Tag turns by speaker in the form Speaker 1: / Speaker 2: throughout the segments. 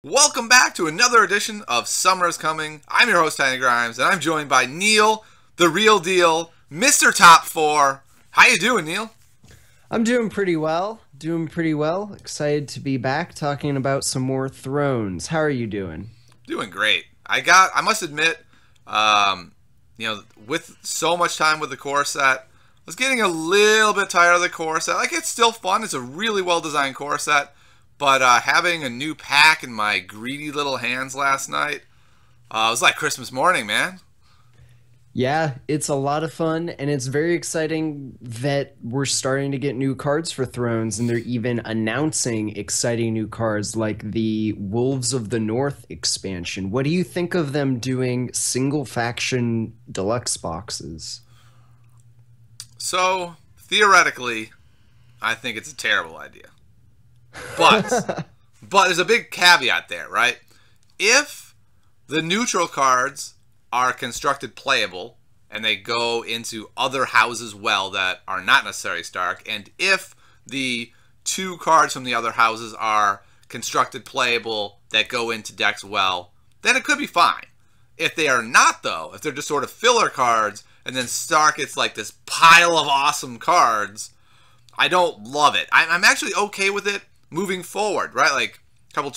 Speaker 1: Welcome back to another edition of Summer is Coming. I'm your host, Tiny Grimes, and I'm joined by Neil, the real deal, Mr. Top 4. How you doing, Neil?
Speaker 2: I'm doing pretty well. Excited to be back talking about some more Thrones. How are you doing?
Speaker 1: Doing great. I must admit, with so much time with the core set, I was getting a little bit tired of the core set. Like, it's still fun. It's a really well-designed core set. But having a new pack in my greedy little hands last night, it was like Christmas morning, man.
Speaker 2: Yeah, it's a lot of fun, and it's very exciting that we're starting to get new cards for Thrones, and they're even announcing exciting new cards like the Wolves of the North expansion. What do you think of them doing single faction deluxe boxes?
Speaker 1: So, theoretically, I think it's a terrible idea. But there's a big caveat there, right? If the neutral cards are constructed playable and they go into other houses well that are not necessarily Stark, and if the two cards from the other houses are constructed playable that go into decks well, then it could be fine. If they are not, though, if they're just sort of filler cards and then Stark gets like this pile of awesome cards, I don't love it. I'm actually okay with it moving forward, right? Like couple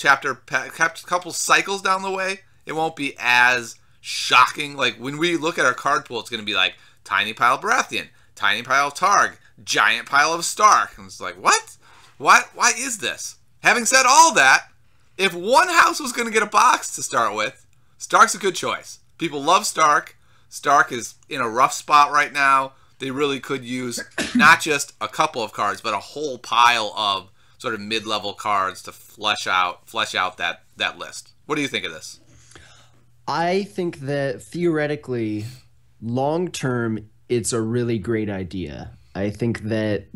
Speaker 1: cycles down the way, it won't be as shocking. Like when we look at our card pool, it's going to be like tiny pile Baratheon, tiny pile Targ, giant pile of Stark. And it's like, what? Why is this? Having said all that, if one house was going to get a box to start with, Stark's a good choice. People love Stark. Stark is in a rough spot right now. They really could use not just a couple of cards, but a whole pile of sort of mid-level cards to flesh out that list. What do you think of this?
Speaker 2: I think that theoretically, long term, it's a really great idea. I think that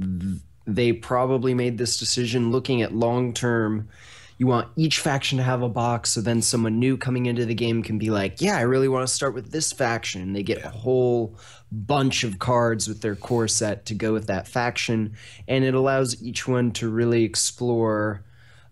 Speaker 2: they probably made this decision looking at long term. You want each faction to have a box, so then someone new coming into the game can be like, yeah, I really want to start with this faction. And they get a whole bunch of cards with their core set to go with that faction. And it allows each one to really explore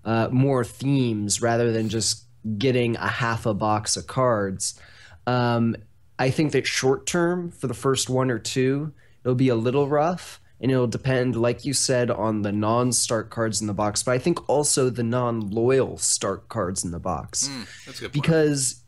Speaker 2: more themes rather than just getting a half a box of cards. I think that short term, for the first one or two, it'll be a little rough. And it'll depend, like you said, on the non-Stark cards in the box, but I think also the non-loyal Stark cards in the box.
Speaker 1: That's a good point.
Speaker 2: Because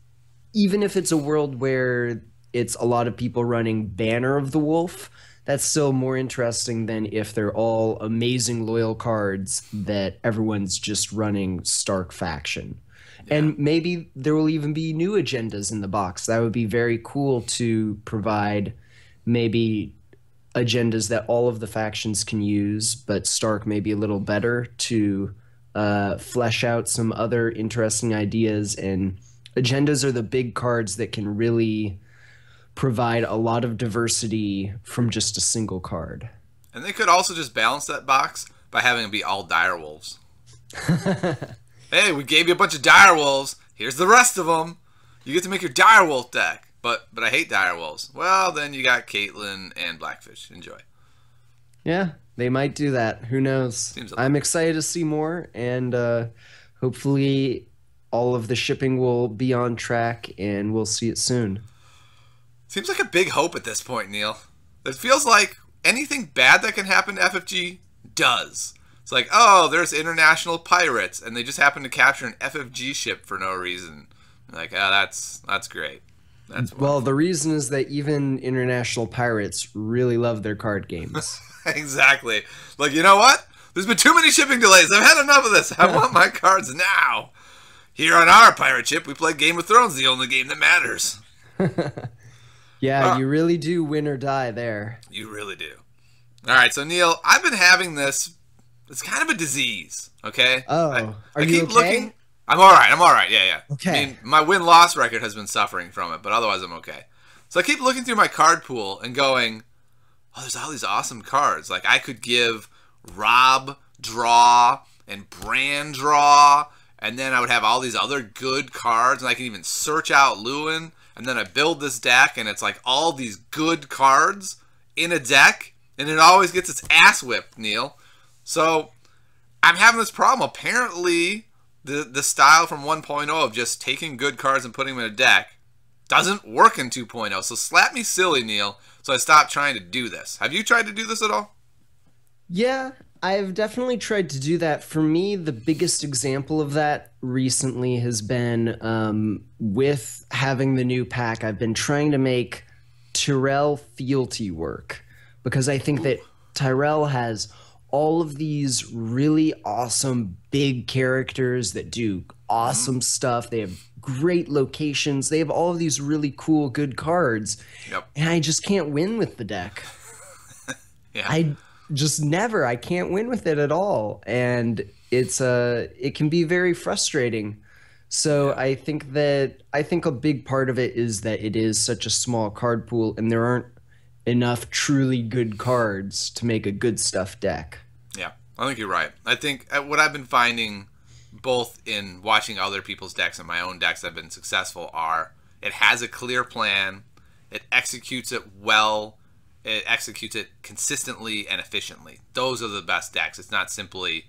Speaker 2: even if it's a world where it's a lot of people running Banner of the Wolf, that's still more interesting than if they're all amazing loyal cards that everyone's just running Stark faction. Yeah. And maybe there will even be new agendas in the box. That would be very cool to provide maybe agendas that all of the factions can use, but Stark may be a little better to flesh out some other interesting ideas. And agendas are the big cards that can really provide a lot of diversity from just a single card.
Speaker 1: And they could also just balance that box by having it be all direwolves. Hey, we gave you a bunch of direwolves. Here's the rest of them. You get to make your direwolf deck. But I hate direwolves. Well, then you got Caitlyn and Blackfish. Enjoy.
Speaker 2: Yeah, they might do that. Who knows? I'm excited to see more, and hopefully all of the shipping will be on track, and we'll see it soon.
Speaker 1: Seems like a big hope at this point, Neil. It feels like anything bad that can happen to FFG does. It's like, oh, there's international pirates, and they just happen to capture an FFG ship for no reason. Like, oh, that's great.
Speaker 2: Well, the reason is that even international pirates really love their card games.
Speaker 1: Exactly. Like, you know what? There's been too many shipping delays. I've had enough of this. I want my cards now. Here on our pirate ship, we play Game of Thrones, the only game that matters.
Speaker 2: Yeah, you really do win or die there.
Speaker 1: You really do. All right, so Neil, I've been having this. It's kind of a disease, okay?
Speaker 2: Oh,
Speaker 1: I keep okay? Looking. I'm all right. Yeah.
Speaker 2: Okay.
Speaker 1: I mean, my win-loss record has been suffering from it, but otherwise I'm okay. So I keep looking through my card pool and going, oh, there's all these awesome cards. Like, I could give Rob draw and Bran draw, and then I would have all these other good cards, and I can even search out Lewin, and then I build this deck, and it's like all these good cards in a deck, and it always gets its ass whipped, Neil. So I'm having this problem. Apparently, the style from 1.0 of just taking good cards and putting them in a deck doesn't work in 2.0. So slap me silly, Neil, so I stop trying to do this. Have you tried to do this at all?
Speaker 2: Yeah, I've definitely tried to do that. For me, the biggest example of that recently has been with having the new pack. I've been trying to make Tyrell fealty work because I think that Tyrell has all of these really awesome big characters that do awesome stuff. They have great locations. They have all of these really cool, good cards.
Speaker 1: Yep.
Speaker 2: And I just can't win with the deck.
Speaker 1: Yeah.
Speaker 2: I just never. I can't win with it at all. And it can be very frustrating. So
Speaker 1: Yeah.
Speaker 2: I think a big part of it is that it is such a small card pool and there aren't enough truly good cards to make a good stuff deck.
Speaker 1: Yeah, I think you're right. I think what I've been finding both in watching other people's decks and my own decks that have been successful are it has a clear plan, it executes it well, it executes it consistently and efficiently. Those are the best decks. It's not simply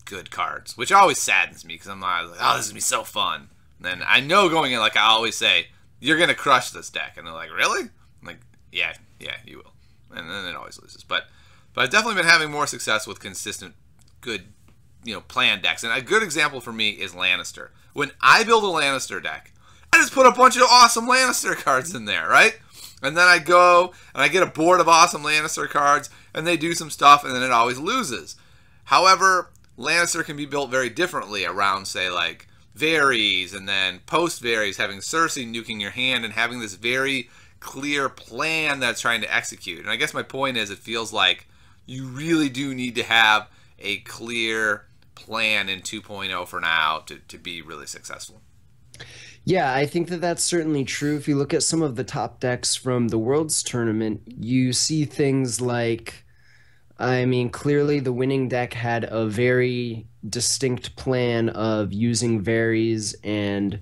Speaker 1: good cards, which always saddens me because I'm not like, oh, this is going to be so fun. And then I know going in, like I always say, you're going to crush this deck. And they're like, really? I'm like, yeah, you will. And then it always loses. But I've definitely been having more success with consistent, good, planned decks. And a good example for me is Lannister. When I build a Lannister deck, I just put a bunch of awesome Lannister cards in there, right? And then I go and I get a board of awesome Lannister cards, and they do some stuff, and then it always loses. However, Lannister can be built very differently around, say, like Varys, and then post Varys having Cersei nuking your hand and having this very clear plan that's trying to execute. And I guess my point is it feels like you really do need to have a clear plan in 2.0 for now to be really successful.
Speaker 2: Yeah, I think that that's certainly true. If you look at some of the top decks from the Worlds tournament, you see things like, I mean, clearly the winning deck had a very distinct plan of using Varys and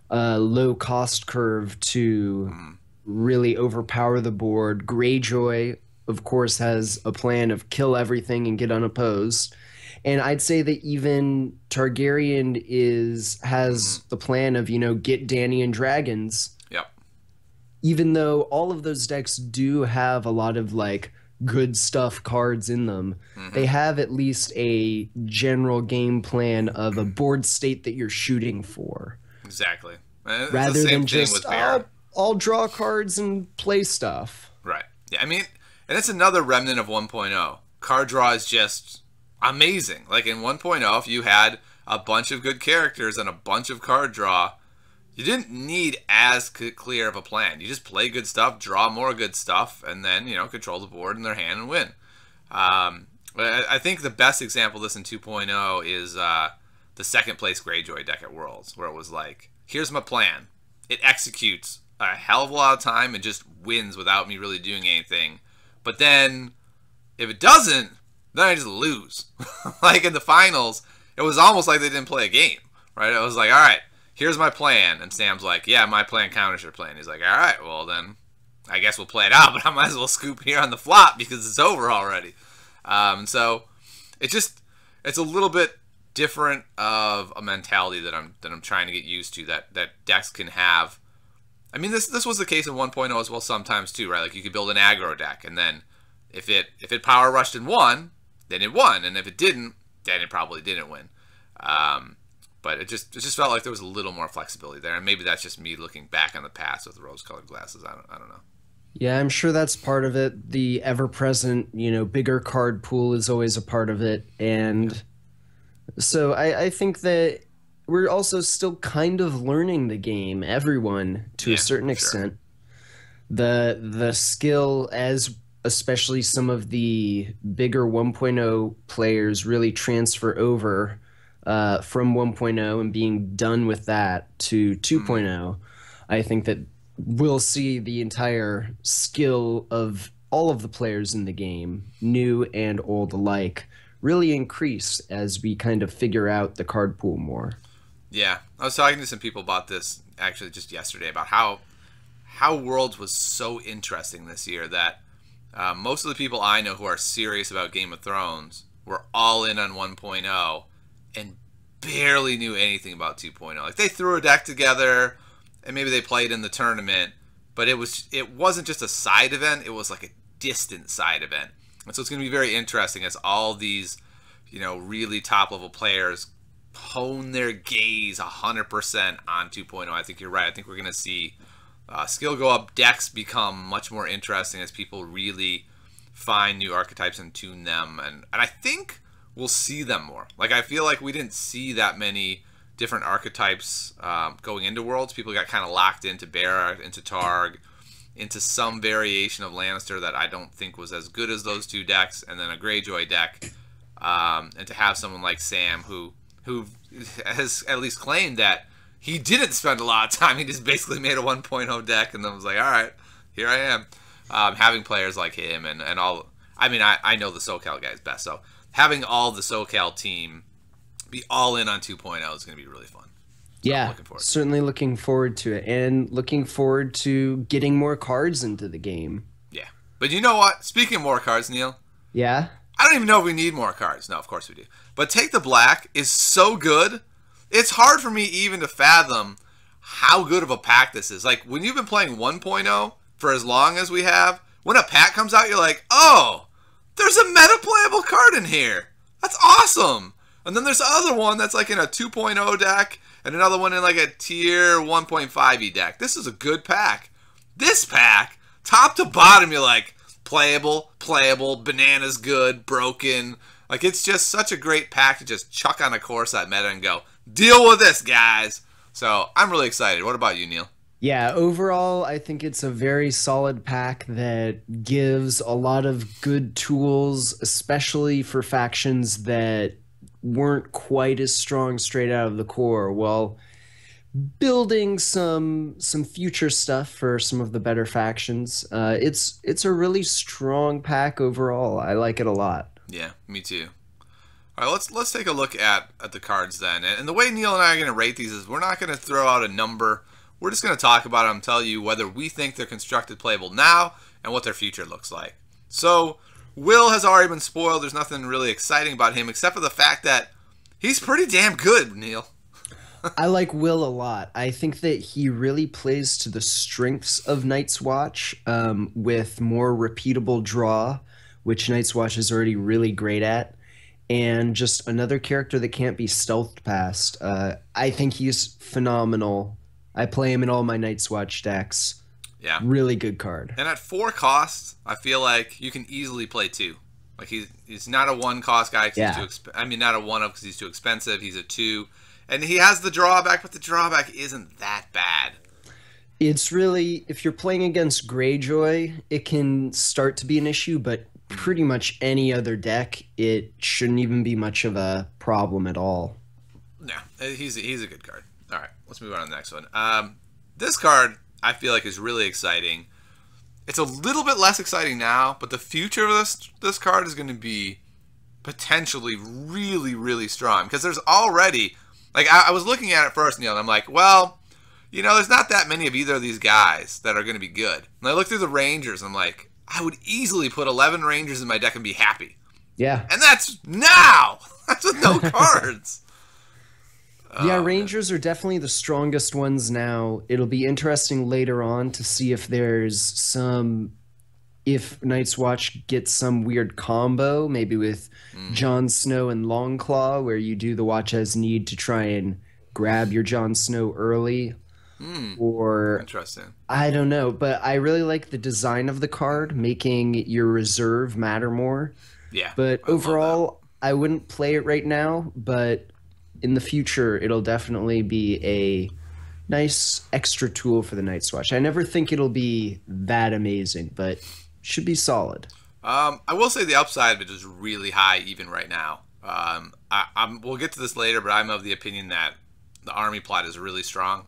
Speaker 2: a low cost curve to really overpower the board. Greyjoy, of course, has a plan of kill everything and get unopposed. And I'd say that even Targaryen has the plan of, get Dany and dragons.
Speaker 1: Yep.
Speaker 2: Even though all of those decks do have a lot of like good stuff cards in them, they have at least a general game plan of a board state that you're shooting for.
Speaker 1: Exactly. It's
Speaker 2: Rather
Speaker 1: the same
Speaker 2: than
Speaker 1: thing
Speaker 2: just,
Speaker 1: with Bear.
Speaker 2: I'll draw cards and play stuff.
Speaker 1: Right. Yeah, I mean, and it's another remnant of 1.0. Card draw is just amazing. Like in 1.0, if you had a bunch of good characters and a bunch of card draw, you didn't need as clear of a plan. You just play good stuff, draw more good stuff, and then, control the board in their hand and win. I think the best example of this in 2.0 is the second place Greyjoy deck at Worlds, where it was like, here's my plan. It executes a hell of a lot of time and just wins without me really doing anything. But then, if it doesn't, then I just lose. Like in the finals, it was almost like they didn't play a game, right? It was like, all right, here's my plan. And Sam's like, yeah, my plan counters your plan. He's like, all right, well then, I guess we'll play it out, but I might as well scoop here on the flop because it's over already. So it's a little bit different of a mentality that I'm trying to get used to that decks can have. I mean, this was the case in 1.0 as well sometimes too, right? Like you could build an aggro deck, and then if it power rushed and won, then it won, and if it didn't, then it probably didn't win. But it just felt like there was a little more flexibility there, and maybe that's just me looking back on the past with rose-colored glasses. I don't know.
Speaker 2: Yeah, I'm sure that's part of it. The ever-present, bigger card pool is always a part of it, and so I think that we're also still kind of learning the game, everyone, to a certain extent. The skill, as especially some of the bigger 1.0 players really transfer over from 1.0 and being done with that to 2.0, I think that we'll see the entire skill of all of the players in the game, new and old alike, really increase as we kind of figure out the card pool more.
Speaker 1: Yeah, I was talking to some people about this actually just yesterday about how Worlds was so interesting this year that most of the people I know who are serious about Game of Thrones were all in on 1.0 and barely knew anything about 2.0. Like, they threw a deck together, and maybe they played in the tournament, but it wasn't just a side event. It was like a distant side event. And so it's going to be very interesting as all these, really top-level players hone their gaze 100% on 2.0. I think you're right. I think we're going to see skill go up, decks become much more interesting as people really find new archetypes and tune them. And I think we'll see them more. Like, I feel like we didn't see that many different archetypes going into Worlds. People got kind of locked into Barra, into Targ, into some variation of Lannister that I don't think was as good as those two decks, and then a Greyjoy deck. And to have someone like Sam who has at least claimed that he didn't spend a lot of time. He just basically made a 1.0 deck and then was like, all right, here I am. Having players like him and all. I mean, I know the SoCal guys best, so having all the SoCal team be all in on 2.0 is going to be really fun. So
Speaker 2: yeah, certainly looking forward to it, and looking forward to getting more cards into the game.
Speaker 1: Yeah. But you know what? Speaking of more cards, Neil.
Speaker 2: Yeah?
Speaker 1: I don't even know if we need more cards. No, of course we do. But Take the Black is so good. It's hard for me even to fathom how good of a pack this is. Like, when you've been playing 1.0 for as long as we have, when a pack comes out, you're like, oh, there's a meta-playable card in here. That's awesome. And then there's another one that's like in a 2.0 deck, and another one in like a tier 1.5e deck. This is a good pack. This pack, top to bottom, you're like, playable, bananas good, broken. Like, it's just such a great pack to just chuck on a core set meta and go, deal with this, guys. So I'm really excited. What about you, Neil?
Speaker 2: Yeah, overall, I think it's a very solid pack that gives a lot of good tools, especially for factions that weren't quite as strong straight out of the core, while building some future stuff for some of the better factions. It's a really strong pack overall. I like it a lot.
Speaker 1: Yeah, me too. All right, let's take a look at the cards then. And the way Neil and I are going to rate these is we're not going to throw out a number. We're just going to talk about them, tell you whether we think they're constructed playable now and what their future looks like. So Will has already been spoiled. There's nothing really exciting about him except for the fact that he's pretty damn good, Neil.
Speaker 2: I like Will a lot. I think that he really plays to the strengths of Night's Watch with more repeatable draw, which Night's Watch is already really great at, and just another character that can't be stealthed past. I think he's phenomenal. I play him in all my Night's Watch decks.
Speaker 1: Yeah.
Speaker 2: Really good card.
Speaker 1: And at 4 costs, I feel like you can easily play 2. Like, he's not a 1 cost guy because he's too not a 1 up because he's too expensive. He's a 2. And he has the drawback, but the drawback isn't that bad.
Speaker 2: It's really, if you're playing against Greyjoy, it can start to be an issue, but pretty much any other deck, it shouldn't even be much of a problem at all.
Speaker 1: Yeah, he's a good card. All right, let's move on to the next one. This card, I feel like, is really exciting. It's a little bit less exciting now, but the future of this card is going to be potentially really, really strong. Because there's already, like, I was looking at it first, Neil, and I'm like, well, there's not that many of either of these guys that are going to be good. And I look through the Rangers, and I'm like, I would easily put 11 Rangers in my deck and be happy.
Speaker 2: Yeah.
Speaker 1: And that's now! That's with no cards.
Speaker 2: Yeah, Rangers are definitely the strongest ones now. It'll be interesting later on to see if if Night's Watch gets some weird combo, maybe with Jon Snow and Longclaw, where you do the watch as need to try and grab your Jon Snow early. Or
Speaker 1: interesting.
Speaker 2: I don't know, but I really like the design of the card, making your reserve matter more.
Speaker 1: Yeah.
Speaker 2: But overall, I wouldn't play it right now, but in the future, it'll definitely be a nice extra tool for the Night's Watch. I never think it'll be that amazing, but should be solid.
Speaker 1: I will say the upside of it is really high even right now. We'll get to this later, but I'm of the opinion that the army plot is really strong.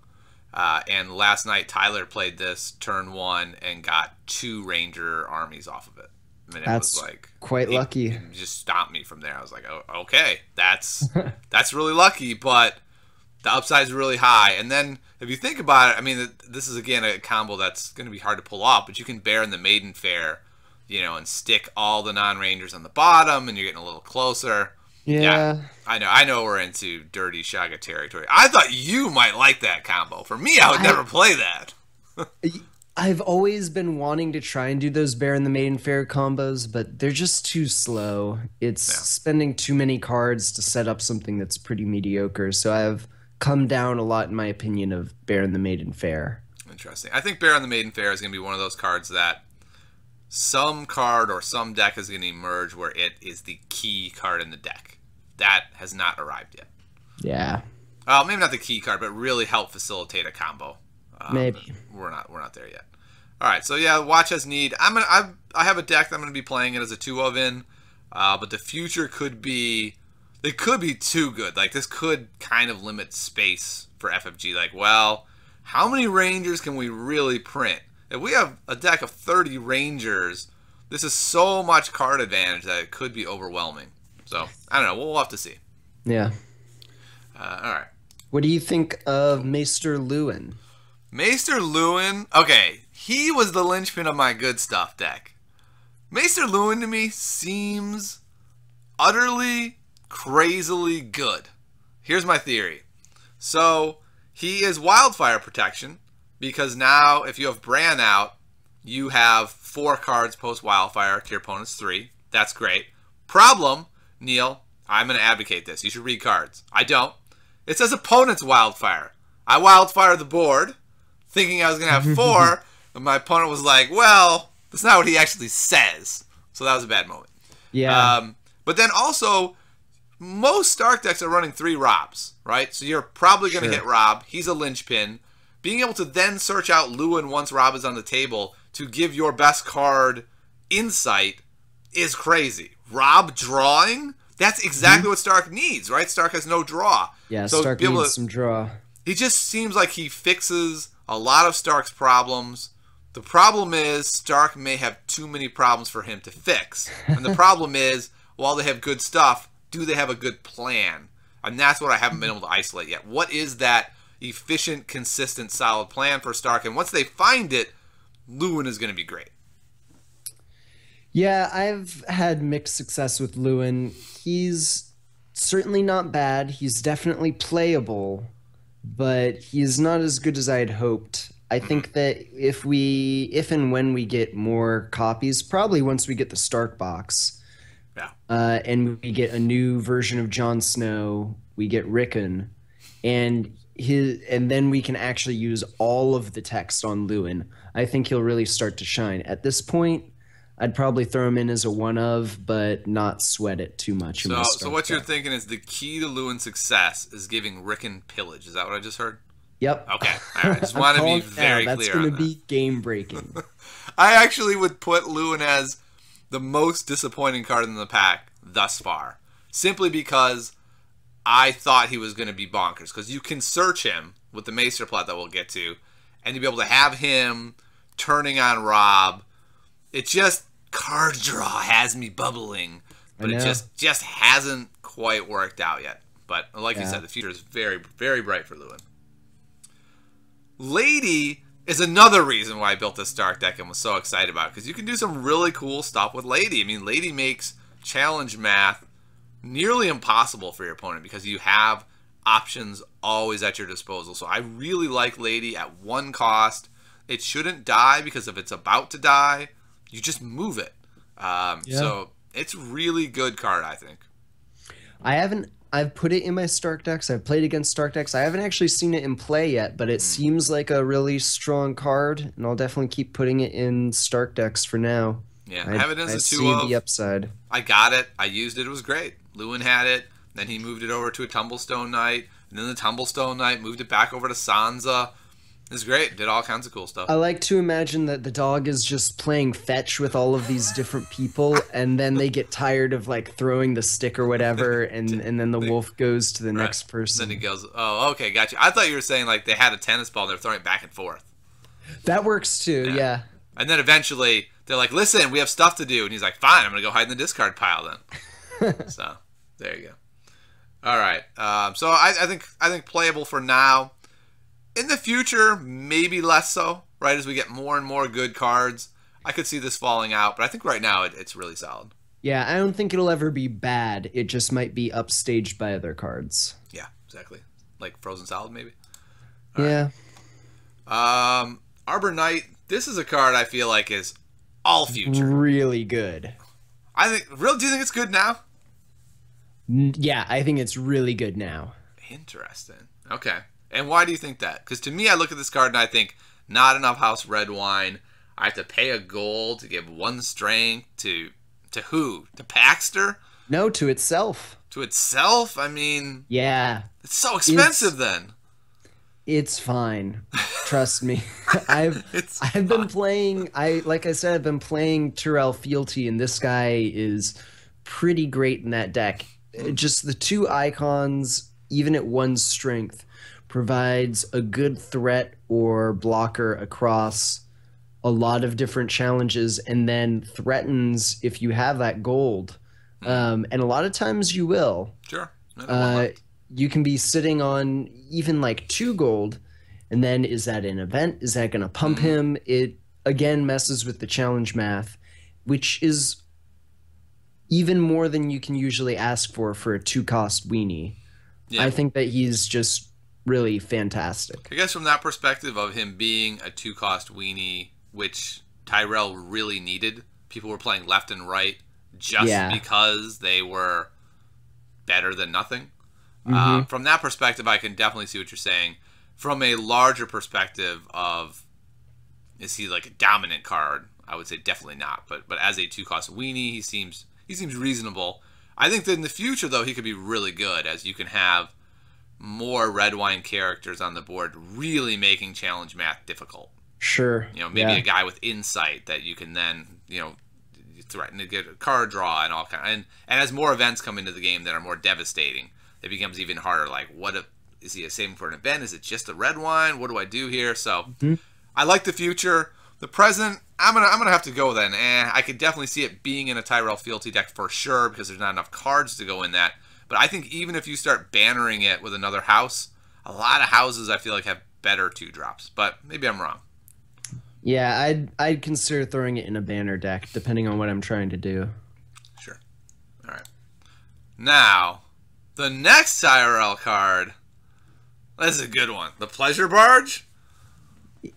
Speaker 1: And last night, Tyler played this turn 1 and got 2 Ranger armies off of it. I mean,
Speaker 2: That's
Speaker 1: was like
Speaker 2: quite lucky.
Speaker 1: He just stopped me from there. I was like, oh, okay, that's really lucky, but the upside is really high. And then if you think about it, I mean, this is again a combo that's going to be hard to pull off, but you can bear in the Maiden Fair, and stick all the non-Rangers on the bottom, and you're getting a little closer. Yeah,
Speaker 2: Yeah.
Speaker 1: I know we're into dirty Shaga territory. I thought you might like that combo. For me, I would
Speaker 2: I
Speaker 1: never play that.
Speaker 2: I've always been wanting to try and do those Bear and the Maiden Fair combos, but they're just too slow. It's
Speaker 1: Yeah,
Speaker 2: spending too many cards to set up something that's pretty mediocre. So I've come down a lot in my opinion of Bear and the Maiden Fair.
Speaker 1: interesting. I think Bear on the Maiden Fair is going to be one of those cards that some card or some deck is going to emerge where it is the key card in the deck. That has not arrived yet.
Speaker 2: Yeah,
Speaker 1: Maybe not the key card, but really help facilitate a combo.
Speaker 2: maybe.
Speaker 1: We're not there yet. All right, so yeah, watch as need. I have a deck that I'm gonna be playing it as a 2 of in, but the future could be, it could be too good. Like this could kind of limit space for FFG. Like, well, how many Rangers can we really print? If we have a deck of 30 Rangers, this is so much card advantage that it could be overwhelming. So I don't know. We'll have to see.
Speaker 2: Yeah.
Speaker 1: All right.
Speaker 2: What do you think of Maester Lewin?
Speaker 1: Maester Lewin, okay, he was the linchpin of my good stuff deck. Maester Lewin to me seems utterly, crazily good. Here's my theory. So, he is wildfire protection, because now if you have Bran out, you have 4 cards post wildfire to your opponent's 3. That's great. Problem, Neil, I'm going to advocate this. You should read cards. I don't. It says opponent's wildfire. I wildfire the board, thinking I was going to have 4, and my opponent was like, well, that's not what he actually says. So that was a bad moment.
Speaker 2: Yeah.
Speaker 1: But then also, most Stark decks are running 3 Robs, right? So you're probably going to hit Rob. He's a linchpin. Being able to then search out Lewin once Rob is on the table to give your best card insight is crazy. Rob drawing? That's exactly what Stark needs, right? Stark has no draw.
Speaker 2: Yeah,
Speaker 1: so
Speaker 2: Stark needs some draw.
Speaker 1: He just seems like he fixes a lot of Stark's problems. The problem is Stark may have too many problems for him to fix. And the problem is, while they have good stuff, do they have a good plan? And that's what I haven't been able to isolate yet. What is that efficient, consistent, solid plan for Stark? And once they find it, Lewin is going to be great.
Speaker 2: Yeah, I've had mixed success with Lewin. He's certainly not bad. He's definitely playable, but he's not as good as I had hoped. I think that if and when we get more copies, probably once we get the Stark box,
Speaker 1: Yeah.
Speaker 2: And we get a new version of Jon Snow, we get Rickon, and then we can actually use all of the text on Lewin. I think he'll really start to shine. At this point, I'd probably throw him in as a 1 of, but not sweat it too much.
Speaker 1: So what you're thinking is the key to Lewin's success is giving Rickon pillage. Is that what I just heard?
Speaker 2: Yep.
Speaker 1: Okay. All right. I just want to be very clear.
Speaker 2: That's going to be game breaking.
Speaker 1: I actually would put Lewin as the most disappointing card in the pack thus far, simply because I thought he was going to be bonkers. Because you can search him with the Maester plot that we'll get to, and you'll be able to have him turning on Rob. It just, card draw has me bubbling, but it just hasn't quite worked out yet. But like you said, the future is very, very bright for Lewin. Lady is another reason why I built this Stark deck and was so excited about it, because you can do some really cool stuff with Lady. I mean, Lady makes challenge math nearly impossible for your opponent because you have options always at your disposal. So I really like Lady at 1 cost. It shouldn't die, because if it's about to die, you just move it. So it's really good card, I think.
Speaker 2: I've put it in my Stark decks. I've played against Stark decks. I haven't actually seen it in play yet, but it seems like a really strong card, and I'll definitely keep putting it in Stark decks for now.
Speaker 1: Yeah, I have it as a 2
Speaker 2: see
Speaker 1: of.
Speaker 2: the upside.
Speaker 1: I got it. I used it. It was great. Lewin had it. Then he moved it over to a Tumblestone Knight. And then the Tumblestone Knight moved it back over to Sansa. It was great. Did all kinds of cool stuff.
Speaker 2: I like to imagine that the dog is just playing fetch with all of these different people, and then they get tired of like throwing the stick or whatever, and then the wolf goes to the next person.
Speaker 1: Then he goes, oh, okay, gotcha. I thought you were saying like they had a tennis ball and they're throwing it back and forth.
Speaker 2: That works too, yeah.
Speaker 1: And then eventually they're like, listen, we have stuff to do. And he's like, fine, I'm going to go hide in the discard pile then. So there you go. All right. So I think playable for now. In the future, maybe less so, right? As we get more and more good cards, I could see this falling out. But I think right now it's really solid.
Speaker 2: Yeah, I don't think it'll ever be bad. It just might be upstaged by other cards.
Speaker 1: Yeah, exactly. Like Frozen Solid, maybe. All right.
Speaker 2: Yeah,
Speaker 1: Arbor Knight. This is a card I feel like is all future.
Speaker 2: really good.
Speaker 1: I think. Real? Do you think it's good now?
Speaker 2: Yeah, I think it's really good now.
Speaker 1: Interesting. Okay. And why do you think that? Because to me, I look at this card and I think not enough House Red Wine. I have to pay a gold to give one strength to who? To Paxter?
Speaker 2: No, to itself.
Speaker 1: To itself? I mean,
Speaker 2: Yeah,
Speaker 1: it's so expensive then.
Speaker 2: it's fine. Trust me. I've
Speaker 1: It's
Speaker 2: I've been playing like I said, I've been playing Tyrell Fealty, and this guy is pretty great in that deck. Just the two icons, even at one strength, provides a good threat or blocker across a lot of different challenges, and then threatens if you have that gold. And a lot of times you will.
Speaker 1: sure. I know one
Speaker 2: Uh,
Speaker 1: left.
Speaker 2: you can be sitting on even like two gold, and then is that an event? Is that going to pump him? It again messes with the challenge math, which is even more than you can usually ask for a two-cost weenie.
Speaker 1: Yeah.
Speaker 2: I think that he's just really fantastic.
Speaker 1: I guess from that perspective of him being a two-cost weenie, which Tyrell really needed, people were playing left and right just
Speaker 2: Yeah.
Speaker 1: because they were better than nothing.
Speaker 2: Mhm.
Speaker 1: From that perspective, I can definitely see what you're saying. From a larger perspective of, is he like a dominant card? I would say definitely not. But as a two-cost weenie, he seems reasonable. I think that in the future, though, he could be really good, as you can have more red wine characters on the board, really making challenge math difficult.
Speaker 2: Sure.
Speaker 1: You know, maybe
Speaker 2: Yeah.
Speaker 1: a guy with insight that you can then, threaten to get a card draw and all kind. And as more events come into the game that are more devastating, it becomes even harder. Like, is he saving for an event? Is it just a red wine? What do I do here? So, I like the future. The present, I'm gonna have to go then. I could definitely see it being in a Tyrell Fealty deck for sure because there's not enough cards to go in that. But I think even if you start bannering it with another house, a lot of houses I feel like have better two drops. But maybe I'm wrong.
Speaker 2: Yeah, I'd consider throwing it in a banner deck depending on what I'm trying to do.
Speaker 1: Sure. All right. Now, the next Tyrell card. This is a good one. The Pleasure Barge.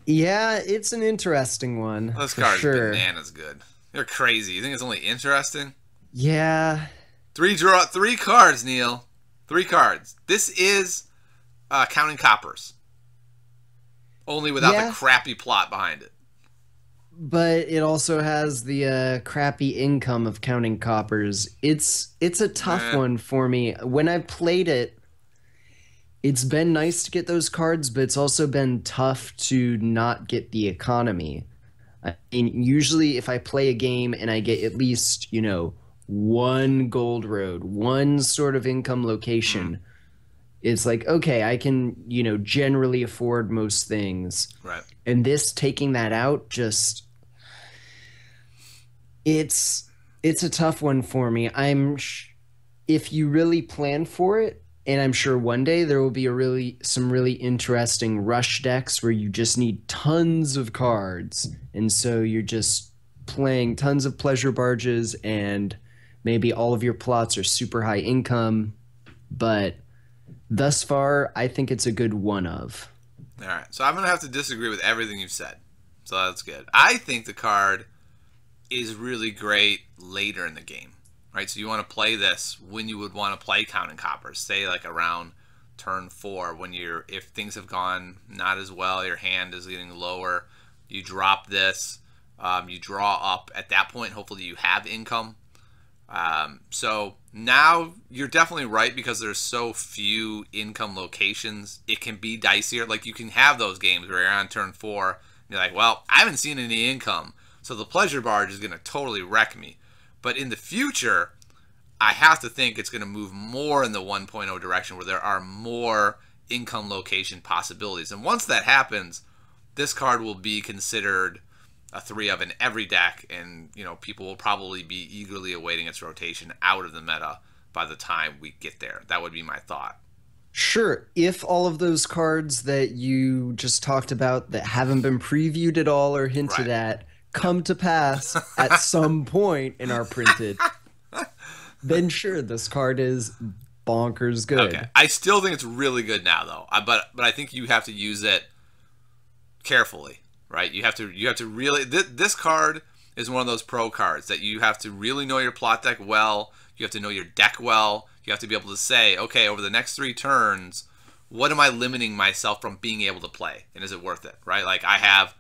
Speaker 2: Yeah, it's an interesting one.
Speaker 1: This
Speaker 2: for
Speaker 1: card is
Speaker 2: sure.
Speaker 1: bananas good. You're crazy. You think it's only interesting?
Speaker 2: Yeah.
Speaker 1: Three cards, Neil. 3 cards. This is counting coppers. Only without
Speaker 2: Yeah.
Speaker 1: the crappy plot behind it.
Speaker 2: But it also has the crappy income of counting coppers. It's a tough one for me. When I played it, it's been nice to get those cards, but it's also been tough to not get the economy. I mean, usually if I play a game and I get at least, one gold road, one sort of income location, it's like, okay, I can, generally afford most things.
Speaker 1: Right.
Speaker 2: And this taking that out, just it's a tough one for me. If you really plan for it, and I'm sure one day there will be some really interesting rush decks where you just need tons of cards, and so you're just playing tons of pleasure barges, and maybe all of your plots are super high income. But thus far, I think it's a good one of.
Speaker 1: All right. So I'm going to have to disagree with everything you've said. So that's good. I think the card is really great later in the game. Right? So you want to play this when you would want to play Counting Coppers. Say like around turn 4 when if things have gone not as well, your hand is getting lower, you drop this, you draw up. At that point, hopefully you have income. So now you're definitely right because there's so few income locations. It can be dicier. Like you can have those games where you're on turn 4 and you're like, well, I haven't seen any income, so the Pleasure Barge is going to totally wreck me. But in the future, I have to think it's going to move more in the 1.0 direction where there are more income location possibilities. And once that happens, this card will be considered a 3 of in every deck, and people will probably be eagerly awaiting its rotation out of the meta by the time we get there. That would be my thought.
Speaker 2: Sure, if all of those cards that you just talked about that haven't been previewed at all or hinted
Speaker 1: Right.
Speaker 2: at come to pass at some point and are printed, then sure, this card is bonkers
Speaker 1: Okay,
Speaker 2: good.
Speaker 1: I still think it's really good now, though. But I think you have to use it carefully, right? You have to really. This card is one of those pro cards that you have to really know your plot deck well. You have to know your deck well. You have to be able to say, okay, over the next 3 turns, what am I limiting myself from being able to play, and is it worth it, right? Like I have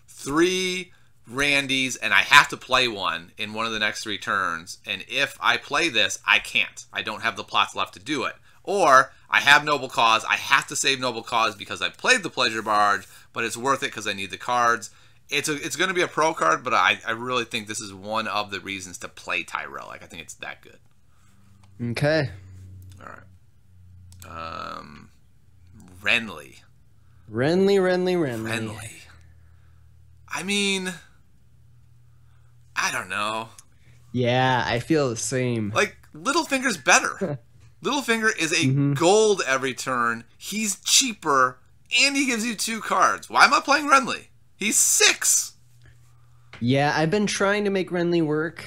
Speaker 1: 3 Randys, and I have to play one in one of the next 3 turns. And if I play this, I can't. I don't have the plots left to do it. Or I have Noble Cause. I have to save Noble Cause because I played the Pleasure Barge, but it's worth it because I need the cards. It's going to be a pro card, but I really think this is one of the reasons to play Tyrell. Like I think it's that good.
Speaker 2: Okay.
Speaker 1: All right. Renly.
Speaker 2: Renly.
Speaker 1: I mean, I don't know.
Speaker 2: Yeah, I feel the same.
Speaker 1: Like, Littlefinger's better. Littlefinger is a gold every turn. He's cheaper, and he gives you 2 cards. Why am I playing Renly? He's 6.
Speaker 2: Yeah, I've been trying to make Renly work.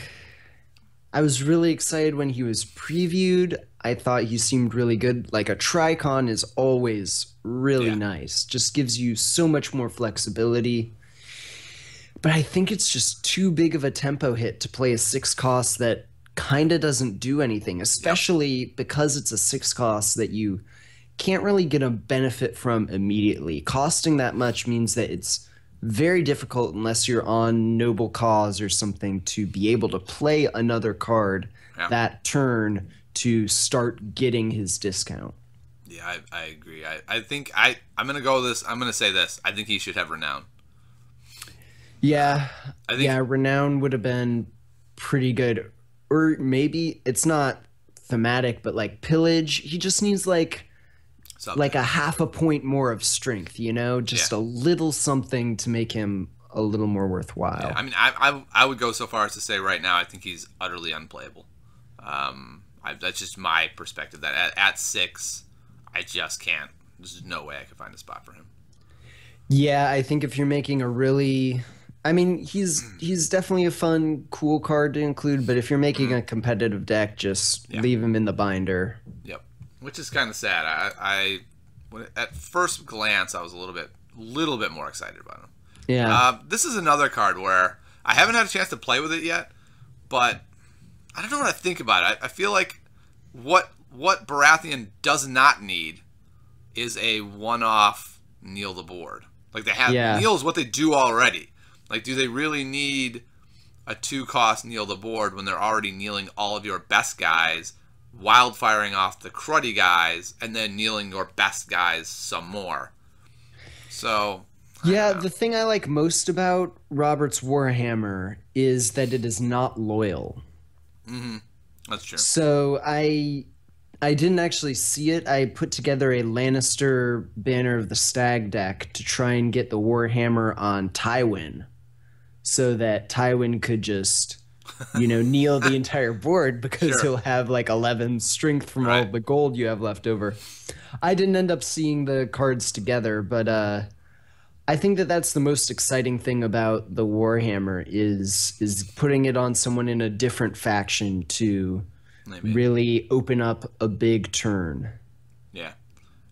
Speaker 2: I was really excited when he was previewed. I thought he seemed really good. Like a Tricon is always really nice. Just gives you so much more flexibility. But I think it's just too big of a tempo hit to play a 6 cost that kind of doesn't do anything, especially because it's a 6 cost that you can't really get a benefit from immediately. Costing that much means that it's very difficult unless you're on Noble Cause or something to be able to play another card that turn to start getting his discount.
Speaker 1: Yeah, I agree. I think I'm gonna go this. I'm gonna say this. I think he should have Renown.
Speaker 2: Yeah,
Speaker 1: I think,
Speaker 2: Renown would have been pretty good. Or maybe it's not thematic, but like Pillage, he just needs like a half a point more of strength, you know? Just a little something to make him a little more worthwhile.
Speaker 1: Yeah, I mean, I would go so far as to say right now I think he's utterly unplayable. That's just my perspective. That at 6, I just can't. There's no way I could find a spot for him.
Speaker 2: Yeah, I think if you're making a really... I mean, he's definitely a fun, cool card to include, but if you're making a competitive deck, just leave him in the binder.
Speaker 1: Yep, which is kind of sad. At first glance, I was a little bit more excited about him.
Speaker 2: Yeah.
Speaker 1: This is another card where I haven't had a chance to play with it yet, but I don't know what I think about it. I feel like what Baratheon does not need is a one-off kneel the board. Like they have kneel is what they do already. Like, do they really need a 2-cost kneel the board when they're already kneeling all of your best guys, wildfiring off the cruddy guys, and then kneeling your best guys some more? So,
Speaker 2: yeah, the thing I like most about Robert's Warhammer is that it is not loyal.
Speaker 1: That's true.
Speaker 2: So I didn't actually see it. I put together a Lannister Banner of the Stag deck to try and get the Warhammer on Tywin, so that Tywin could just, kneel the entire board because he'll have like 11 strength from all the gold you have left over. I didn't end up seeing the cards together, but I think that that's the most exciting thing about the Warhammer is putting it on someone in a different faction to really open up a big turn.
Speaker 1: Yeah.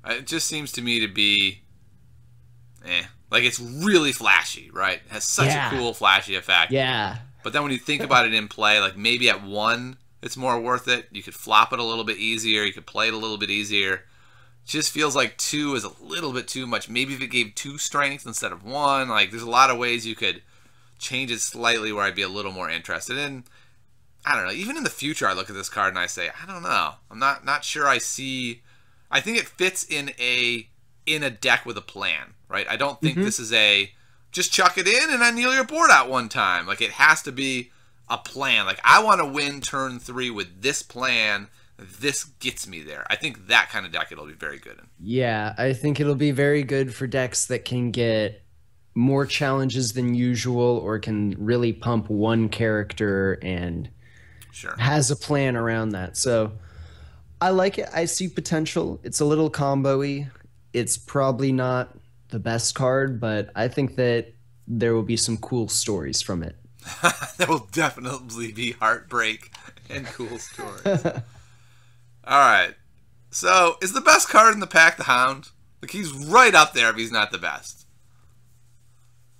Speaker 1: It just seems to me to be like it's really flashy, right? It has such a cool flashy effect.
Speaker 2: Yeah.
Speaker 1: But then when you think about it in play, like maybe at 1 it's more worth it. You could flop it a little bit easier, you could play it a little bit easier. It just feels like 2 is a little bit too much. Maybe if it gave 2 strength instead of 1, like there's a lot of ways you could change it slightly where I'd be a little more interested in. I don't know. Even in the future, I look at this card and I say, I don't know. I'm not sure I see. I think it fits in a deck with a plan, right? I don't think this is a just chuck it in and I kneel your board out one time. Like it has to be a plan. Like I want to win turn 3 with this plan. This gets me there. I think that kind of deck it'll be very good in.
Speaker 2: Yeah, I think it'll be very good for decks that can get more challenges than usual or can really pump one character and has a plan around that. So I like it. I see potential. It's a little combo-y. It's probably not the best card, but I think that there will be some cool stories from it.
Speaker 1: There will definitely be heartbreak And cool stories. All right. So, is the best card in the pack the Hound? Like, he's right up there if he's not the best.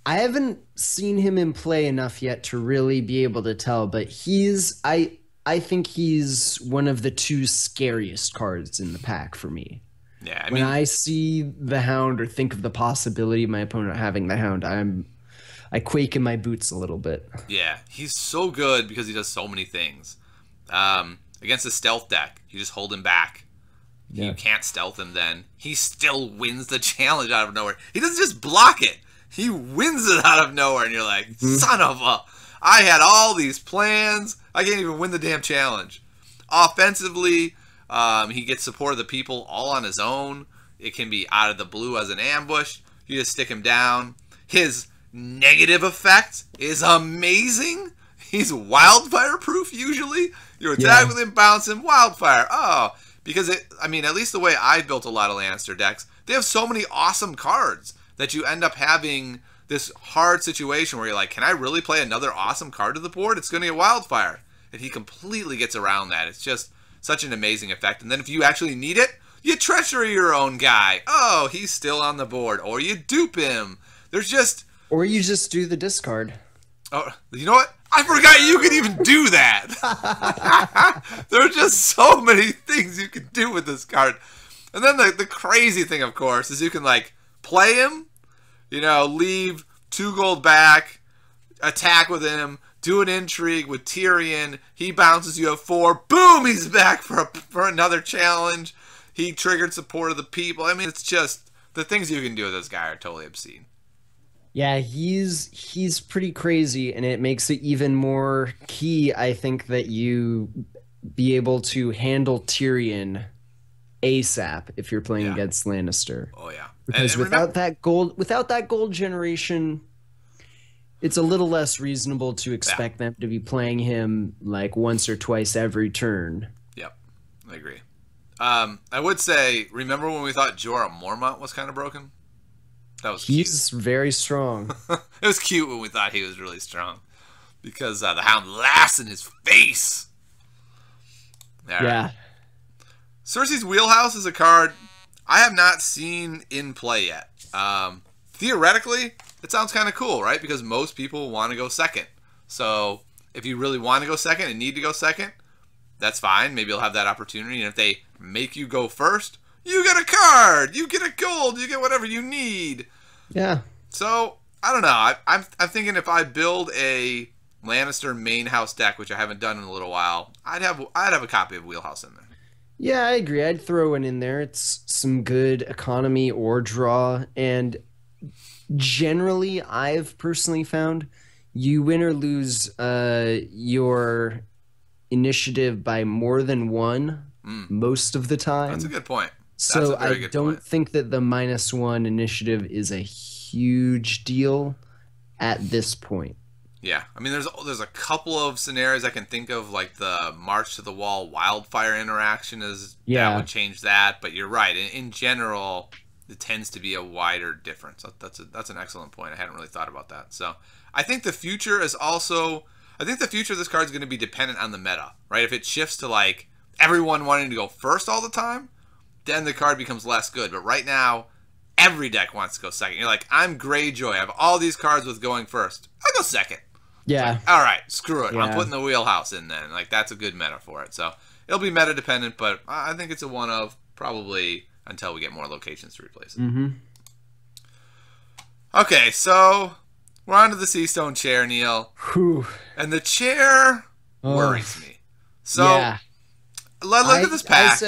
Speaker 2: I haven't seen him in play enough yet to really be able to tell, but I think he's one of the two scariest cards in the pack for me.
Speaker 1: Yeah,
Speaker 2: When I see the Hound or think of the possibility of my opponent having the Hound, I quake in my boots a little bit.
Speaker 1: yeah, he's so good because he does so many things. Against a stealth deck, you just hold him back.
Speaker 2: Yeah.
Speaker 1: You can't stealth him then. He still wins the challenge out of nowhere. He doesn't just block it. He wins it out of nowhere, and you're like, son of a... I had all these plans. I can't even win the damn challenge. Offensively, he gets support of the people all on his own. It can be out of the blue as an ambush. You just stick him down. His negative effect is amazing. He's wildfire proof usually. You attack with him, bounce him, wildfire. Oh, because at least the way I've built a lot of Lannister decks, they have so many awesome cards that you end up having this hard situation where you're like, can I really play another awesome card to the board? It's going to get wildfire. And he completely gets around that. It's just such an amazing effect. And then if you actually need it, you treachery your own guy. Oh, he's still on the board. Or you dupe him.
Speaker 2: Or you just do the discard.
Speaker 1: Oh, you know what? I forgot you could even do that. There are just so many things you can do with this card. And then the crazy thing, of course, is you can, like, play him, leave 2 gold back, attack with him, do an intrigue with Tyrion. He bounces, you have 4. Boom, he's back for another challenge. He triggered support of the people. I mean, it's just, the things you can do with this guy are totally obscene.
Speaker 2: Yeah, he's pretty crazy, and it makes it even more key, I think, that you be able to handle Tyrion ASAP if you're playing against Lannister.
Speaker 1: Oh yeah.
Speaker 2: Because without that gold generation, it's a little less reasonable to expect them to be playing him like once or twice every turn.
Speaker 1: Yep. I agree. I would say, remember when we thought Jorah Mormont was kind of broken? That was
Speaker 2: He's
Speaker 1: cute.
Speaker 2: very strong.
Speaker 1: It was cute when we thought he was really strong. Because the Hound laughs in his face. All right. Cersei's Wheelhouse is a card I have not seen in play yet. Theoretically, it sounds kind of cool, right? Because most people want to go second. So if you really want to go second and need to go second, that's fine. Maybe you'll have that opportunity. And if they make you go first, you get a card. You get a gold. You get whatever you need.
Speaker 2: Yeah.
Speaker 1: So I don't know. I'm thinking if I build a Lannister main house deck, which I haven't done in a little while, I'd have a copy of Wheelhouse in there.
Speaker 2: Yeah, I agree. I'd throw one in there. It's some good economy or draw. And generally, I've personally found you win or lose your initiative by more than 1 most of the time.
Speaker 1: That's a good point.
Speaker 2: So I don't think that the -1 initiative is a huge deal at this point.
Speaker 1: Yeah, I mean, there's a couple of scenarios I can think of, like the March to the Wall wildfire interaction that would change that. But you're right. In general, it tends to be a wider difference. That's an excellent point. I hadn't really thought about that. So I think the future is also. I think the future of this card is going to be dependent on the meta, right? If it shifts to like everyone wanting to go first all the time, then the card becomes less good. But right now, every deck wants to go second. You're like, I'm Greyjoy. I have all these cards with going first. I'll go second.
Speaker 2: Yeah.
Speaker 1: Like, all right, screw it.
Speaker 2: Yeah.
Speaker 1: I'm putting the Wheelhouse in then. Like, that's a good meta for it. So it'll be meta dependent, but I think it's a one of probably until we get more locations to replace it.
Speaker 2: Mm-hmm.
Speaker 1: Okay, so we're on to the Seastone chair, Neil.
Speaker 2: Whew.
Speaker 1: And the chair worries me. So look at this pack.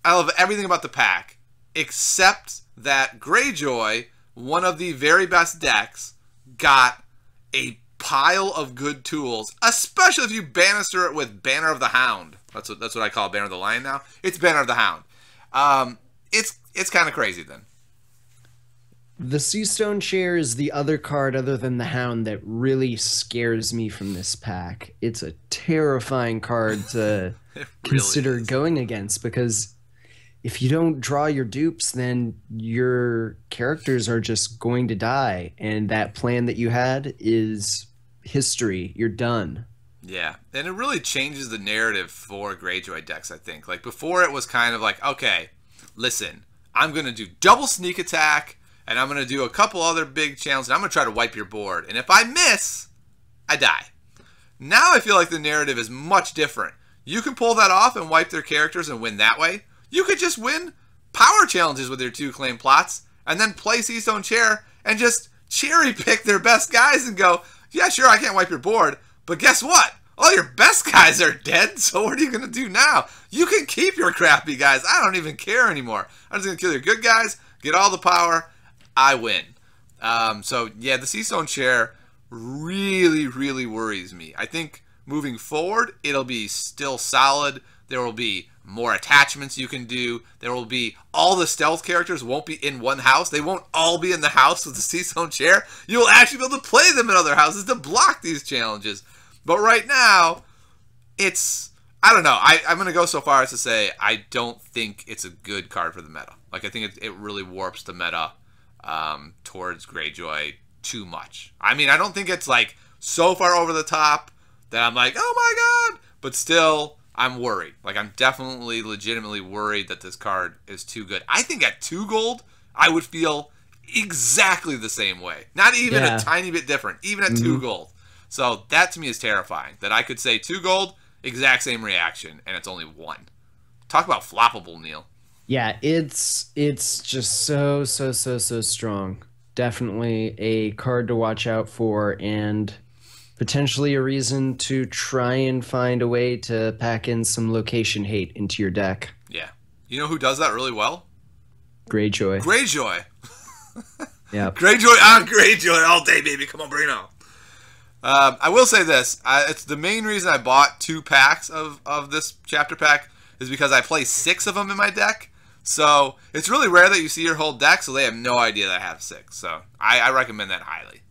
Speaker 1: I love everything about the pack, except that Greyjoy, one of the very best decks, got a pile of good tools, especially if you banister it with Banner of the Hound. That's what I call Banner of the Lion now. It's Banner of the Hound. It's kind of crazy then.
Speaker 2: The Seastone chair is the other card other than the Hound that really scares me from this pack. It's a terrifying card to consider going against, because if you don't draw your dupes, then your characters are just going to die, and that plan that you had is history. You're done.
Speaker 1: Yeah, and it really changes the narrative for Greyjoy decks, I think. Like, before it was kind of like, okay, listen, I'm going to do double sneak attack, and I'm going to do a couple other big challenges, and I'm going to try to wipe your board. And if I miss, I die. Now I feel like the narrative is much different. You can pull that off and wipe their characters and win that way. You could just win power challenges with your 2 claim plots, and then play Seastone Chair, and just cherry pick their best guys and go, yeah, sure, I can't wipe your board, but guess what? All your best guys are dead, so what are you going to do now? You can keep your crappy guys. I don't even care anymore. I'm just going to kill your good guys, get all the power, I win. So, yeah, the Seastone Chair really, really worries me. I think moving forward, it'll be still solid. There will be more attachments you can do. There will be all the stealth characters won't be in one house. They won't all be in the house with the Seastone Chair. You will actually be able to play them in other houses to block these challenges. But right now, it's, I don't know. I'm going to go so far as to say I don't think it's a good card for the meta. Like, I think it really warps the meta towards Greyjoy too much. I mean, I don't think it's like so far over the top that I'm like, oh my god. But still, I'm worried. Like, I'm definitely legitimately worried that this card is too good. I think at 2 gold, I would feel exactly the same way. Not even a tiny bit different. Even at 2 gold. So that to me is terrifying. That I could say 2 gold, exact same reaction, and it's only 1. Talk about floppable, Neil.
Speaker 2: Yeah, it's just so strong. Definitely a card to watch out for, and potentially a reason to try and find a way to pack in some location hate into your deck.
Speaker 1: Yeah. You know who does that really well?
Speaker 2: Greyjoy.
Speaker 1: Greyjoy.
Speaker 2: Yeah.
Speaker 1: Greyjoy on Greyjoy all day, baby. Come on, bring it on. I will say this. It's the main reason I bought 2 packs of this chapter pack is because I play 6 of them in my deck. So it's really rare that you see your whole deck, so they have no idea that I have 6. So I recommend that highly.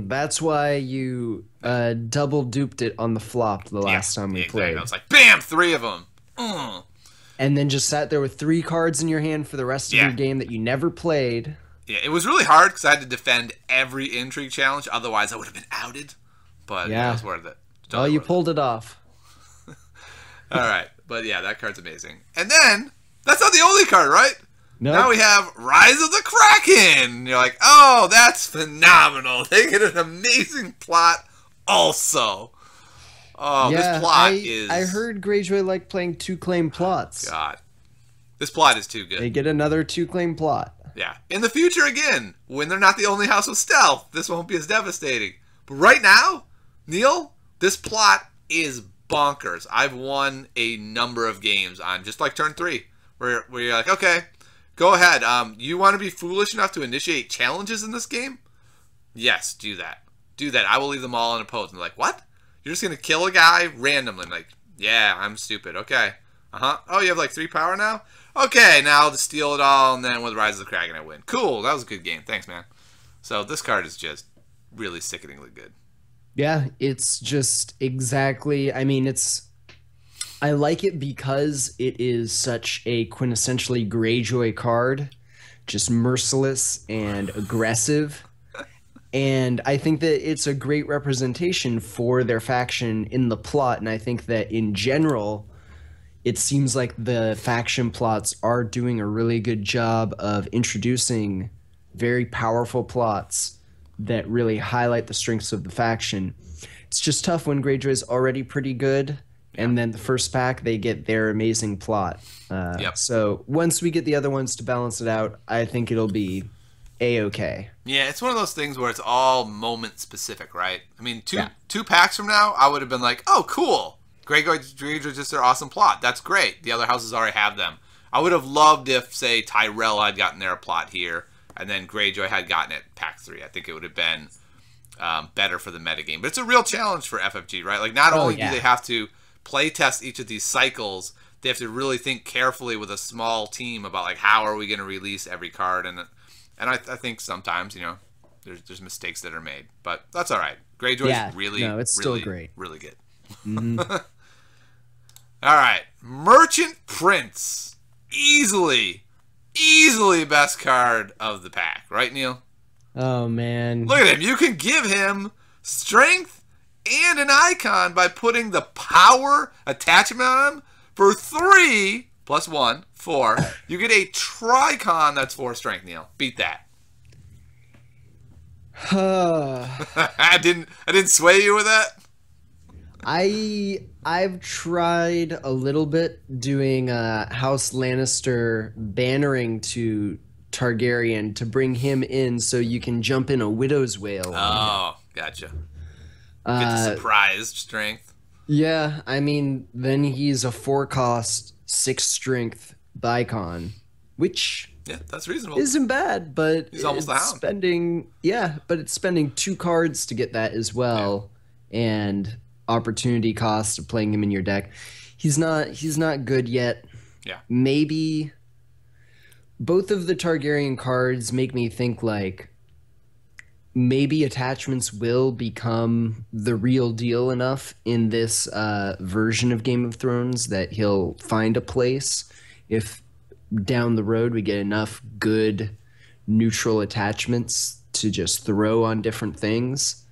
Speaker 2: That's why you double duped it on the flop the last time we played.
Speaker 1: I was like, bam, 3 of them.
Speaker 2: And then just sat there with 3 cards in your hand for the rest of your game that you never played.
Speaker 1: Yeah, it was really hard because I had to defend every intrigue challenge. Otherwise, I would have been outed. But it was worth it.
Speaker 2: Totally you pulled it off.
Speaker 1: All right. But yeah, that card's amazing. And then, that's not the only card, right?
Speaker 2: Nope.
Speaker 1: Now we have Rise of the Kraken. And you're like, oh, that's phenomenal. They get an amazing plot also. Oh, this plot is...
Speaker 2: I heard Greyjoy like playing 2 claim plots.
Speaker 1: Oh, God. This plot is too good.
Speaker 2: They get another 2 claim plot.
Speaker 1: Yeah. In the future, again, when they're not the only house with stealth, this won't be as devastating. But right now, Neil, this plot is bonkers. I've won a number of games on just like turn 3, where you're like, okay, go ahead. You want to be foolish enough to initiate challenges in this game? Yes, do that. Do that. I will leave them all unopposed. And they're like, what? You're just going to kill a guy randomly? I'm like, yeah, I'm stupid. Okay. Oh, you have like 3 power now? Okay, now I'll just steal it all, and then with Rise of the Kraken I win. Cool, that was a good game. Thanks, man. So this card is just really sickeningly good.
Speaker 2: Yeah, it's just exactly... I mean, I like it because it is such a quintessentially Greyjoy card. Just merciless and aggressive. And I think that it's a great representation for their faction in the plot, and I think that in general... it seems like the faction plots are doing a really good job of introducing very powerful plots that really highlight the strengths of the faction. It's just tough when Greyjoy's already pretty good, and then the first pack, they get their amazing plot. So once we get the other ones to balance it out, I think it'll be A-okay.
Speaker 1: Yeah, it's one of those things where it's all moment-specific, right? I mean, two packs from now, I would have been like, oh, cool. Greyjoy's just their awesome plot. That's great. The other houses already have them. I would have loved if, say, Tyrell had gotten their plot here, and then Greyjoy had gotten it pack 3. I think it would have been better for the metagame. But it's a real challenge for FFG, right? Like, not only do they have to play test each of these cycles, they have to really think carefully with a small team about, like, how are we going to release every card. And I think sometimes, you know, there's mistakes that are made. But that's all right. Greyjoy's it's still great. Really good. All right, Merchant Prince, easily best card of the pack, right, Neil?
Speaker 2: Oh man,
Speaker 1: look at him. You can give him strength and an icon by putting the power attachment on him for 3 plus 1, 4. You get a Tricon that's 4 strength, Neil. Beat that. I didn't sway you with that.
Speaker 2: I've tried a little bit doing House Lannister bannering to Targaryen to bring him in so you can jump in a Widow's Wail.
Speaker 1: Oh, gotcha. Get the surprise strength.
Speaker 2: Yeah, I mean, then he's a 4-cost, 6 strength Bicon, which
Speaker 1: yeah, that's reasonable.
Speaker 2: Isn't bad, but
Speaker 1: he's almost the Hound.
Speaker 2: It's spending 2 cards to get that as well, and opportunity cost of playing him in your deck. He's not good yet.
Speaker 1: Yeah.
Speaker 2: Maybe both of the Targaryen cards make me think like maybe attachments will become the real deal enough in this version of Game of Thrones that he'll find a place if down the road we get enough good neutral attachments to just throw on different things.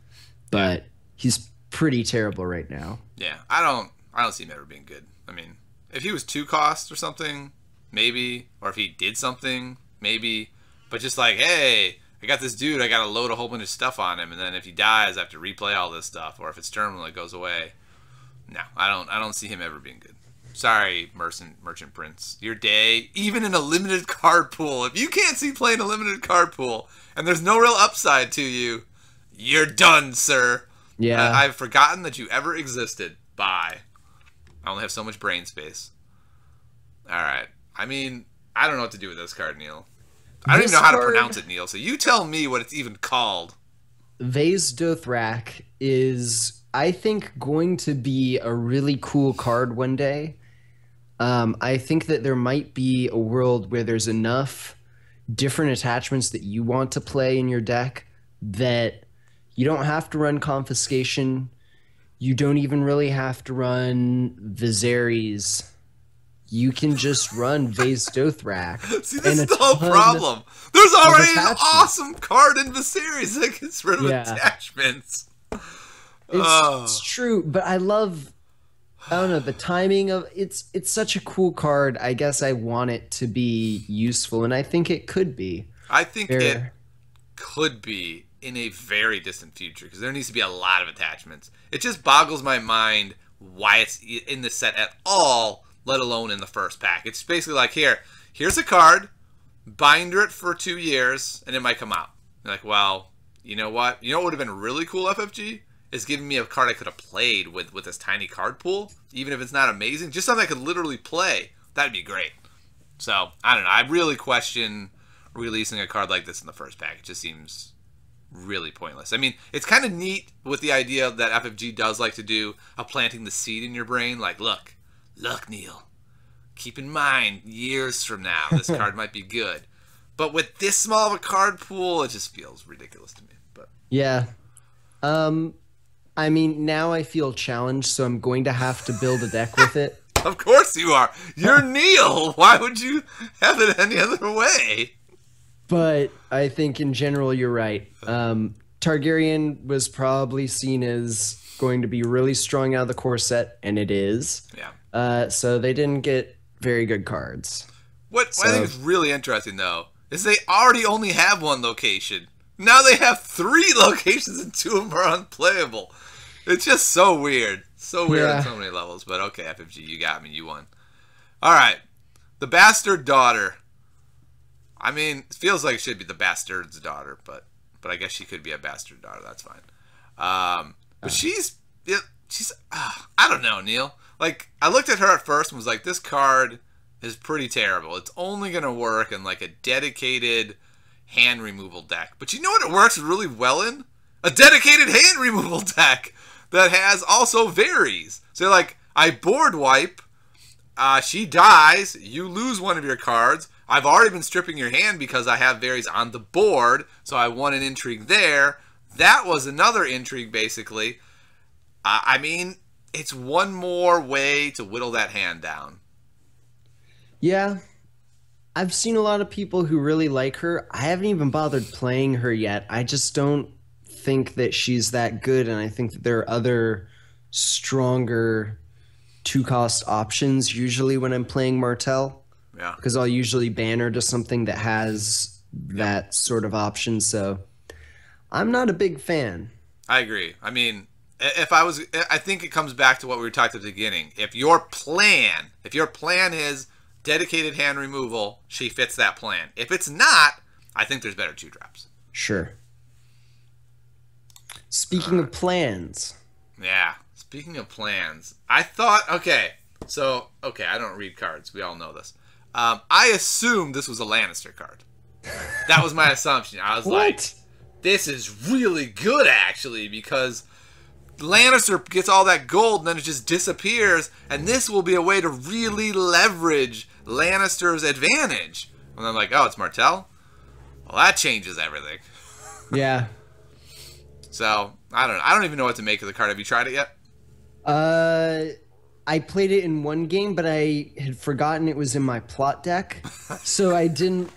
Speaker 2: But he's pretty terrible right now.
Speaker 1: Yeah, I don't see him ever being good. I mean, if he was 2 cost or something, maybe, or if he did something, maybe, but just like, hey, I got this dude, I got to load a whole bunch of stuff on him, and then if he dies, I have to replay all this stuff, or if it's terminal, it goes away. No, I don't see him ever being good. Sorry, Merchant Prince. Your day, even in a limited card pool, if you can't see playing a limited card pool, and there's no real upside to you, you're done, sir.
Speaker 2: Yeah.
Speaker 1: I've forgotten that you ever existed. Bye. I only have so much brain space. Alright. I mean, I don't know what to do with this card, Neil. I don't even know how to pronounce it, Neil, so you tell me what it's even called.
Speaker 2: Vase Dothrak is, I think, going to be a really cool card one day. I think that there might be a world where there's enough different attachments that you want to play in your deck that you don't have to run Confiscation. You don't even really have to run Viserys. You can just run Vase Dothrak.
Speaker 1: See, this is the whole problem. There's already an awesome card in Viserys that gets rid of attachments.
Speaker 2: It's true, but I don't know, the timing of it's such a cool card. I guess I want it to be useful, and I think it could be.
Speaker 1: I think it could be in a very distant future, because there needs to be a lot of attachments. It just boggles my mind why it's in the set at all, let alone in the first pack. It's basically like, here's a card, binder it for 2 years, and it might come out. You're like, well, you know what? You know what would have been really cool, FFG? Is giving me a card I could have played with this tiny card pool, even if it's not amazing. Just something I could literally play. That'd be great. So, I don't know. I really question releasing a card like this in the first pack. It just seems really pointless. I mean, it's kind of neat with the idea that FFG does like to do of planting the seed in your brain. Like, look, Neil, keep in mind, years from now, this card might be good. But with this small of a card pool, it just feels ridiculous to me. But
Speaker 2: yeah. I mean, now I feel challenged, so I'm going to have to build a deck with it.
Speaker 1: Of course you are. You're Neil. Why would you have it any other way?
Speaker 2: But I think in general, you're right. Targaryen was probably seen as going to be really strong out of the core set, and it is.
Speaker 1: Yeah.
Speaker 2: So they didn't get very good cards.
Speaker 1: What I think is really interesting, though, is they already only have 1 location. Now they have 3 locations, and 2 of them are unplayable. It's just so weird. So weird on so many levels. But okay, FFG, you got me. You won. All right. The Bastard Daughter. I mean, it feels like it should be the Bastard's Daughter, but I guess she could be a Bastard Daughter. That's fine. But she's I don't know, Neil. Like, I looked at her at first and was like, this card is pretty terrible. It's only going to work in like a dedicated hand removal deck. But you know what it works really well in? A dedicated hand removal deck that has also varies. So like, I board wipe, she dies, you lose one of your cards. I've already been stripping your hand because I have varies on the board, so I won an intrigue there. That was another intrigue, basically. I mean, it's one more way to whittle that hand down.
Speaker 2: Yeah. I've seen a lot of people who really like her. I haven't even bothered playing her yet. I just don't think that she's that good, and I think that there are other stronger two-cost options usually when I'm playing Martell,
Speaker 1: Yeah.
Speaker 2: because I'll usually ban her to something that has
Speaker 1: Yep.
Speaker 2: that sort of option. So I'm not a big fan.
Speaker 1: I agree. I mean, I think it comes back to what we were talking at the beginning. If your plan is dedicated hand removal, she fits that plan. If it's not, I think there's better 2-drops.
Speaker 2: Sure. Speaking of plans,
Speaker 1: Yeah. Speaking of plans, I thought, okay, I don't read cards. We all know this. I assumed this was a Lannister card. That was my assumption. I was like,
Speaker 2: what?
Speaker 1: this is really good, actually, because Lannister gets all that gold and then it just disappears, and this will be a way to really leverage Lannister's advantage. And I'm like, oh, it's Martell? Well, that changes everything.
Speaker 2: Yeah.
Speaker 1: So, I don't know. I don't even know what to make of the card. Have you tried it yet?
Speaker 2: I played it in one game, but I had forgotten it was in my plot deck, so I didn't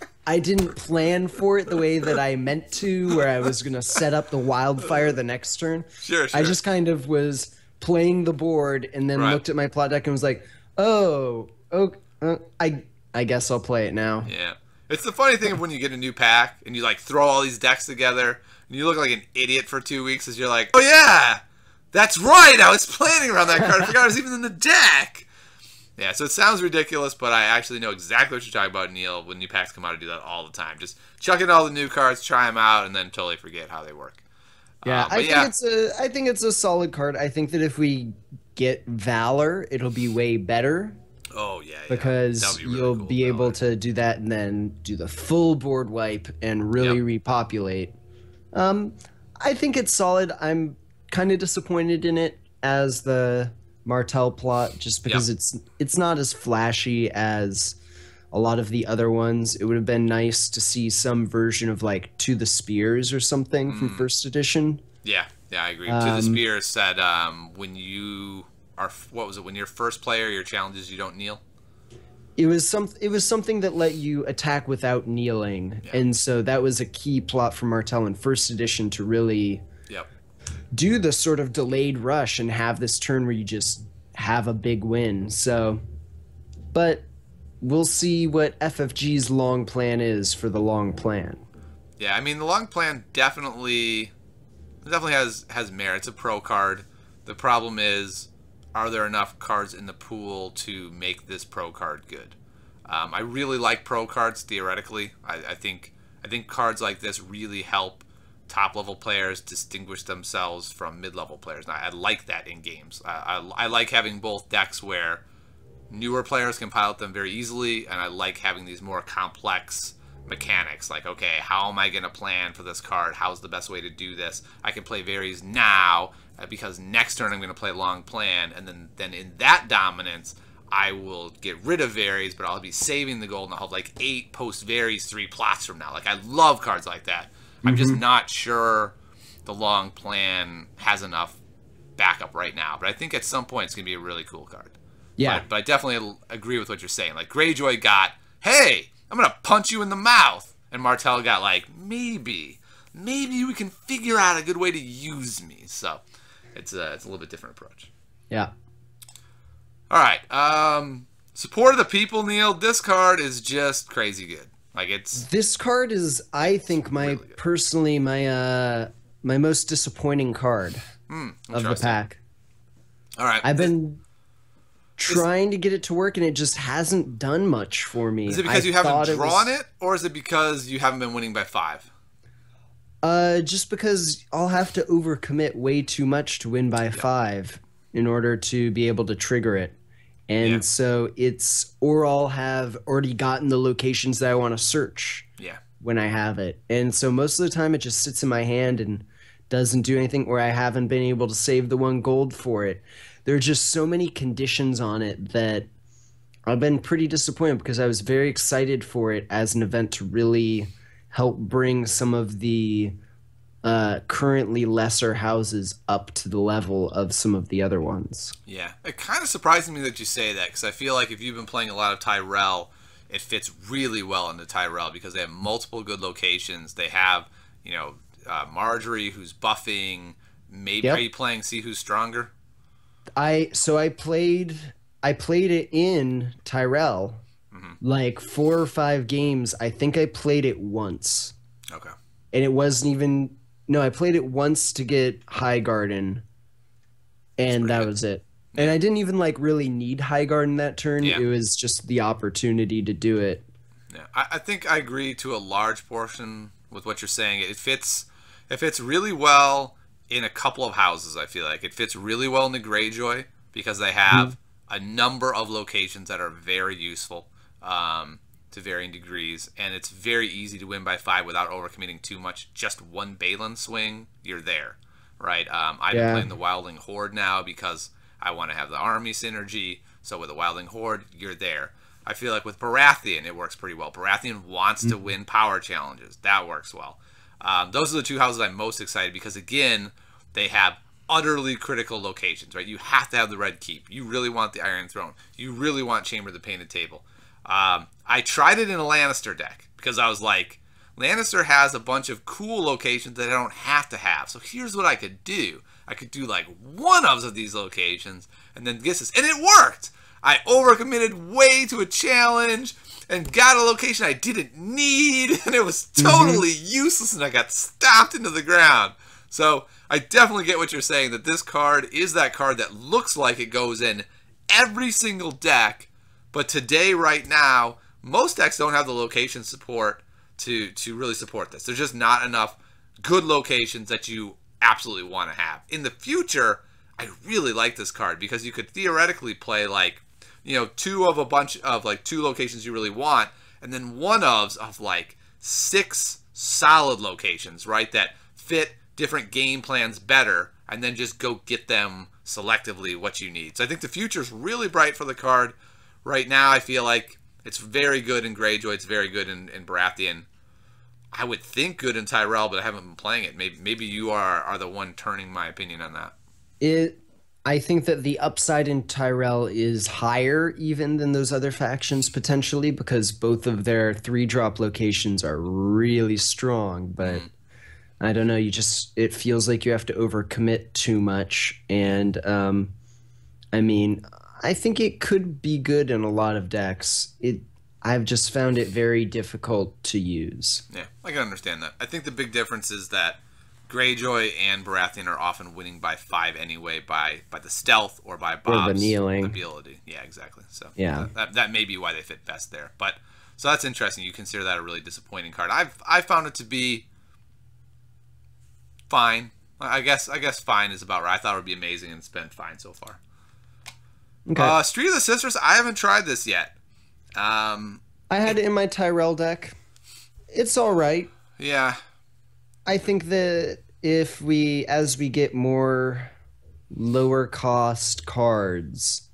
Speaker 2: plan for it the way that I meant to, where I was gonna set up the wildfire the next turn.
Speaker 1: Sure.
Speaker 2: I just kind of was playing the board and then looked at my plot deck and was like, I guess I'll play it now.
Speaker 1: Yeah. It's the funny thing of when you get a new pack and you like throw all these decks together and you look like an idiot for 2 weeks as you're like, oh yeah, that's right, I was planning around that card. I forgot it was even in the deck. Yeah, so it sounds ridiculous, but I actually know exactly what you're talking about, Neil. When new packs come out, I do that all the time. Just chuck in all the new cards, try them out, and then totally forget how they work.
Speaker 2: Yeah, I think it's a solid card. I think that if we get Valor, it'll be way better.
Speaker 1: Oh yeah,
Speaker 2: because
Speaker 1: be really
Speaker 2: you'll
Speaker 1: cool,
Speaker 2: be able to do that and then do the full board wipe and really repopulate. I think it's solid. I'm kind of disappointed in it as the Martell plot, just because it's not as flashy as a lot of the other ones. It would have been nice to see some version of like To the Spears or something from first edition.
Speaker 1: Yeah, I agree. To the Spears said when you are, what was it? When you're first player, your challenge is you don't kneel.
Speaker 2: It was something that let you attack without kneeling, and so that was a key plot for Martell in first edition to really do the sort of delayed rush and have this turn where you just have a big win. So, but we'll see what FFG's long plan is for the long plan.
Speaker 1: Yeah, I mean the long plan definitely has merit. It's a pro card. The problem is, are there enough cards in the pool to make this pro card good? I really like pro cards theoretically. I think cards like this really help top level players distinguish themselves from mid level players. And I like that in games. I like having both decks where newer players can pilot them very easily, and I like having these more complex mechanics. Like, okay, how am I going to plan for this card? How's the best way to do this? I can play Varys now because next turn I'm going to play long plan, and then in that dominance I will get rid of Varys, but I'll be saving the gold, and I'll have like 8 post Varys 3 plots from now. Like, I love cards like that. I'm just not sure the long plan has enough backup right now, but I think at some point it's going to be a really cool card.
Speaker 2: Yeah.
Speaker 1: But I definitely agree with what you're saying. Like, Greyjoy got, hey, I'm going to punch you in the mouth. And Martell got like, maybe we can figure out a good way to use me. So it's a little bit different approach.
Speaker 2: Yeah.
Speaker 1: All right. Support of the people, Neil. This card is just crazy good. Like,
Speaker 2: this card is, I think, my most disappointing card of the pack.
Speaker 1: All right.
Speaker 2: I've been trying to get it to work, and it just hasn't done much for me.
Speaker 1: Is it because you haven't drawn it, or is it because you haven't been winning by 5?
Speaker 2: Just because I'll have to overcommit way too much to win by 5 in order to be able to trigger it. And so I'll have already gotten the locations that I want to search when I have it. And so most of the time it just sits in my hand and doesn't do anything, or I haven't been able to save the 1 gold for it. There are just so many conditions on it that I've been pretty disappointed, because I was very excited for it as an event to really help bring some of the currently lesser houses up to the level of some of the other ones.
Speaker 1: Yeah, it kind of surprises me that you say that, because I feel like if you've been playing a lot of Tyrell, it fits really well into Tyrell because they have multiple good locations. They have, Marjorie, who's buffing. Maybe are
Speaker 2: Yep.
Speaker 1: you playing See Who's Stronger?
Speaker 2: I played it in Tyrell like 4 or 5 games. I think I played it once.
Speaker 1: Okay.
Speaker 2: And it wasn't even no, I played it once to get High Garden
Speaker 1: That's
Speaker 2: and
Speaker 1: pretty
Speaker 2: that
Speaker 1: good.
Speaker 2: was it. And
Speaker 1: Yeah.
Speaker 2: I didn't even like really need High Garden that turn.
Speaker 1: Yeah.
Speaker 2: It was just the opportunity to do it.
Speaker 1: Yeah. I think I agree to a large portion with what you're saying. It fits really well in a couple of houses, I feel like. It fits really well in the Greyjoy because they have a number of locations that are very useful to varying degrees, and it's very easy to win by 5 without overcommitting too much. Just one Balin swing, you're there, right? I've been
Speaker 2: Yeah.
Speaker 1: playing the Wildling Horde now because I want to have the army synergy, so with the Wildling Horde, you're there. I feel like with Baratheon, it works pretty well. Baratheon wants to win power challenges. That works well. Those are the 2 houses I'm most excited because, again, they have utterly critical locations, right? You have to have the Red Keep. You really want the Iron Throne. You really want Chamber of the Painted Table. I tried it in a Lannister deck because I was like, Lannister has a bunch of cool locations that I don't have to have. So here's what I could do. I could do like one of these locations and then get this. And it worked! I overcommitted way to a challenge and got a location I didn't need, and it was totally useless, and I got stomped into the ground. So I definitely get what you're saying, that this card is that card that looks like it goes in every single deck, but today, right now, most decks don't have the location support to really support this. There's just not enough good locations that you absolutely want to have. In the future, I really like this card because you could theoretically play like, 2 of a bunch of like 2 locations you really want, and then one of like 6 solid locations, right, that fit different game plans better, and then just go get them selectively what you need. So I think the future's really bright for the card. Right now, I feel like it's very good in Greyjoy. It's very good in Baratheon. I would think good in Tyrell, but I haven't been playing it. Maybe you are the one turning my opinion on that.
Speaker 2: I think that the upside in Tyrell is higher even than those other factions potentially because both of their 3-drop locations are really strong, but I don't know, it feels like you have to overcommit too much, and I mean, I think it could be good in a lot of decks. I've just found it very difficult to use.
Speaker 1: Yeah, I can understand that. I think the big difference is that Greyjoy and Baratheon are often winning by 5 anyway, by the stealth or by Bob's
Speaker 2: kneeling
Speaker 1: ability. Yeah, exactly. So
Speaker 2: Yeah.
Speaker 1: that may be why they fit best there. But so that's interesting. You consider that a really disappointing card. I found it to be fine. I guess fine is about right. I thought it would be amazing, and it's been fine so far.
Speaker 2: Okay.
Speaker 1: Street of the Sisters. I haven't tried this yet.
Speaker 2: I had it in my Tyrell deck. It's all right.
Speaker 1: Yeah.
Speaker 2: I think that as we get more lower cost cards,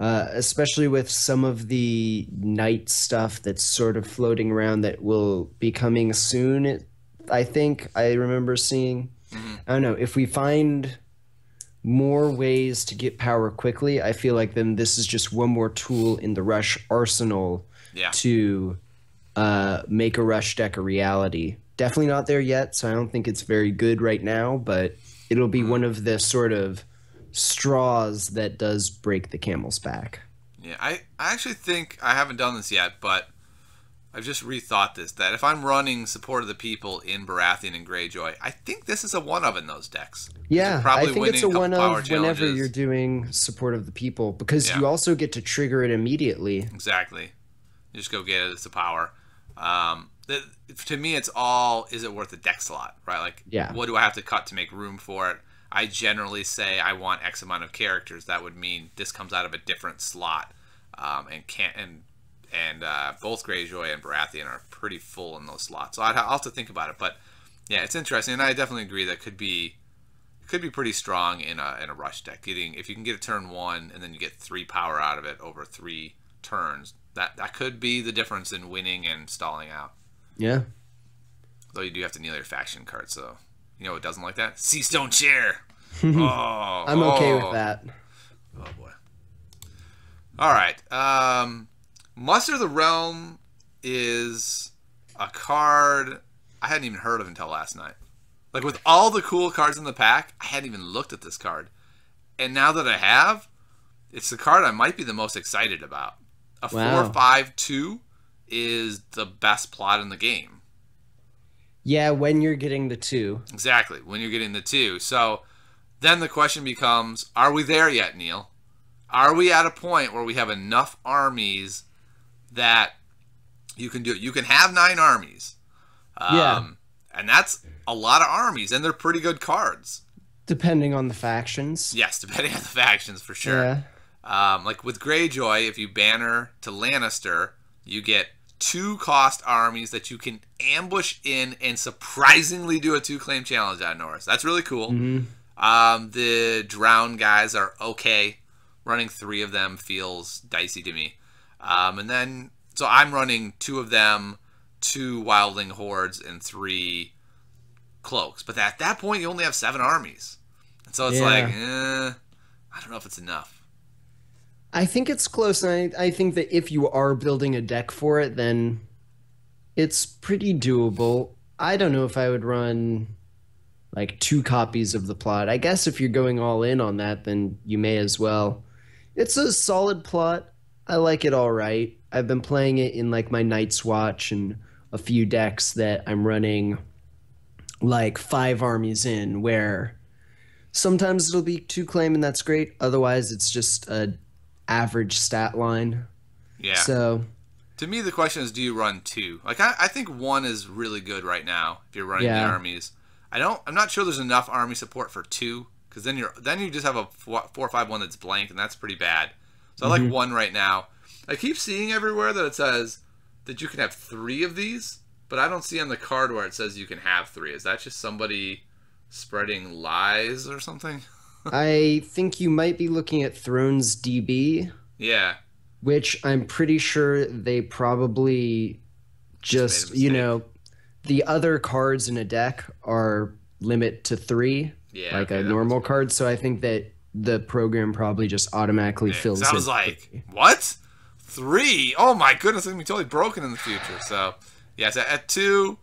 Speaker 2: especially with some of the night stuff that's sort of floating around that will be coming soon, I think I remember seeing. I don't know, if we find more ways to get power quickly, I feel like then this is just one more tool in the Rush arsenal to make a Rush deck a reality. Definitely not there yet, so I don't think it's very good right now, but it'll be one of the sort of straws that does break the camel's back.
Speaker 1: Yeah, I actually think I haven't done this yet, but I've just rethought this, that if I'm running Support of the People in Baratheon and Greyjoy, I think this is a one-of in those decks.
Speaker 2: Yeah, I think it's a one-of whenever
Speaker 1: challenges.
Speaker 2: you're doing Support of the People, because
Speaker 1: Yeah.
Speaker 2: you also get to trigger it immediately.
Speaker 1: Exactly. You just go get it. It's a power. To me, it's all, is it worth a deck slot, right? Like,
Speaker 2: Yeah.
Speaker 1: what do I have to cut to make room for it? I generally say I want X amount of characters. That would mean this comes out of a different slot, and both Greyjoy and Baratheon are pretty full in those slots. So I'll have to think about it. But yeah, it's interesting, and I definitely agree that could be pretty strong in a Rush deck. If you can get a turn 1 and then you get 3 power out of it over 3 turns, that could be the difference in winning and stalling out.
Speaker 2: Yeah.
Speaker 1: Though you do have to kneel your faction card, so you know what doesn't like that? Seastone Chair. Oh,
Speaker 2: I'm okay with that.
Speaker 1: Oh boy. All right. Muster of the Realm is a card I hadn't even heard of until last night. Like with all the cool cards in the pack, I hadn't even looked at this card. And now that I have, it's the card I might be the most excited about. A
Speaker 2: Wow.
Speaker 1: 4/5/2 is the best plot in the game.
Speaker 2: Yeah, when you're getting the 2.
Speaker 1: Exactly, when you're getting the 2. So then the question becomes, are we there yet, Neil? Are we at a point where we have enough armies that you can do it? You can have 9 armies.
Speaker 2: Yeah.
Speaker 1: And that's a lot of armies, and they're pretty good cards.
Speaker 2: Depending on the factions.
Speaker 1: Yes, depending on the factions, for sure.
Speaker 2: Yeah.
Speaker 1: Like with Greyjoy, if you banner to Lannister, you get 2 cost armies that you can ambush in and surprisingly do a 2-claim challenge on Norris. That's really cool. The Drown guys are okay. Running 3 of them feels dicey to me. And then, so I'm running 2 of them, 2 Wildling Hordes, and 3 Cloaks. But at that point, you only have 7 armies. And so it's like, I don't know if it's enough.
Speaker 2: I think it's close. And I think that if you are building a deck for it, then it's pretty doable. I don't know if I would run like 2 copies of the plot. I guess if you're going all in on that, then you may as well. It's a solid plot. I like it all right. I've been playing it in like my Night's Watch and a few decks that I'm running like 5 armies in, where sometimes it'll be 2-claim and that's great. Otherwise, it's just a average stat line.
Speaker 1: Yeah.
Speaker 2: So
Speaker 1: to me, the question is, do you run 2? Like I think 1 is really good right now if you're running the armies. I'm not sure there's enough army support for 2, because then you just have a 4/5/1 that's blank, and that's pretty bad. So I like 1 right now. I keep seeing everywhere that it says that you can have 3 of these, but I don't see on the card where it says you can have 3. Is that just somebody spreading lies or something?
Speaker 2: I think you might be looking at Thrones DB.
Speaker 1: Yeah.
Speaker 2: Which I'm pretty sure they probably just the other cards in a deck are limit to 3, like a normal card. So I think that the program probably just automatically fills it.
Speaker 1: I was like, what? 3? Oh my goodness, it's going to be totally broken in the future. So, yes, at 2,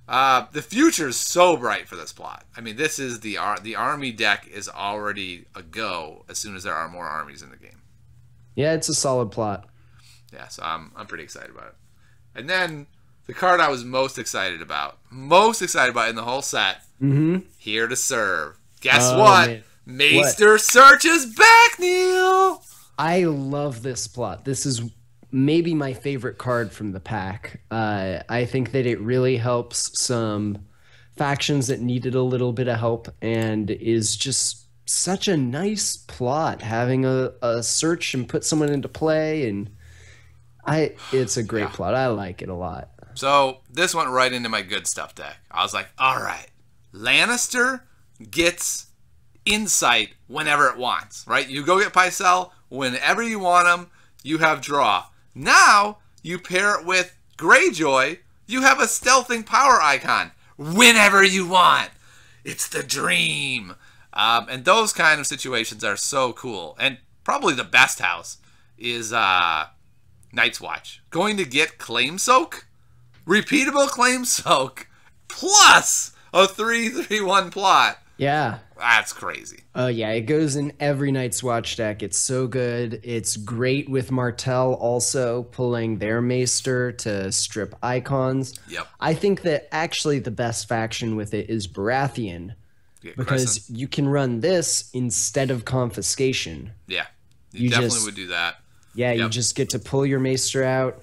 Speaker 1: the future is so bright for this plot. I mean, this is the army deck is already a go as soon as there are more armies in the game.
Speaker 2: Yeah, it's a solid plot.
Speaker 1: Yeah, so I'm pretty excited about it. And then the card I was most excited about in the whole set, Here to Serve. Guess what? Man. Maester Search is back, Neil!
Speaker 2: I love this plot. This is maybe my favorite card from the pack. I think that it really helps some factions that needed a little bit of help, and is just such a nice plot, having a search and put someone into play, and it's a great plot. I like it a lot.
Speaker 1: So this went right into my good stuff deck. I was like, all right, Lannister gets insight whenever it wants, right? You go get Pycelle whenever you want them. You have draw. Now you pair it with Greyjoy. You have a stealthing power icon whenever you want. It's the dream. And those kind of situations are so cool. And probably the best house is Night's Watch. Going to get Claim Soak, repeatable Claim Soak, plus a 3/3/1 plot.
Speaker 2: Yeah.
Speaker 1: That's crazy.
Speaker 2: Oh, yeah. It goes in every Night's Watch deck. It's so good. It's great with Martell also pulling their Maester to strip icons.
Speaker 1: Yep.
Speaker 2: I think that actually the best faction with it is Baratheon. Because you can run this instead of Confiscation.
Speaker 1: Yeah, you definitely would do that.
Speaker 2: Yeah, you just get to pull your Maester out,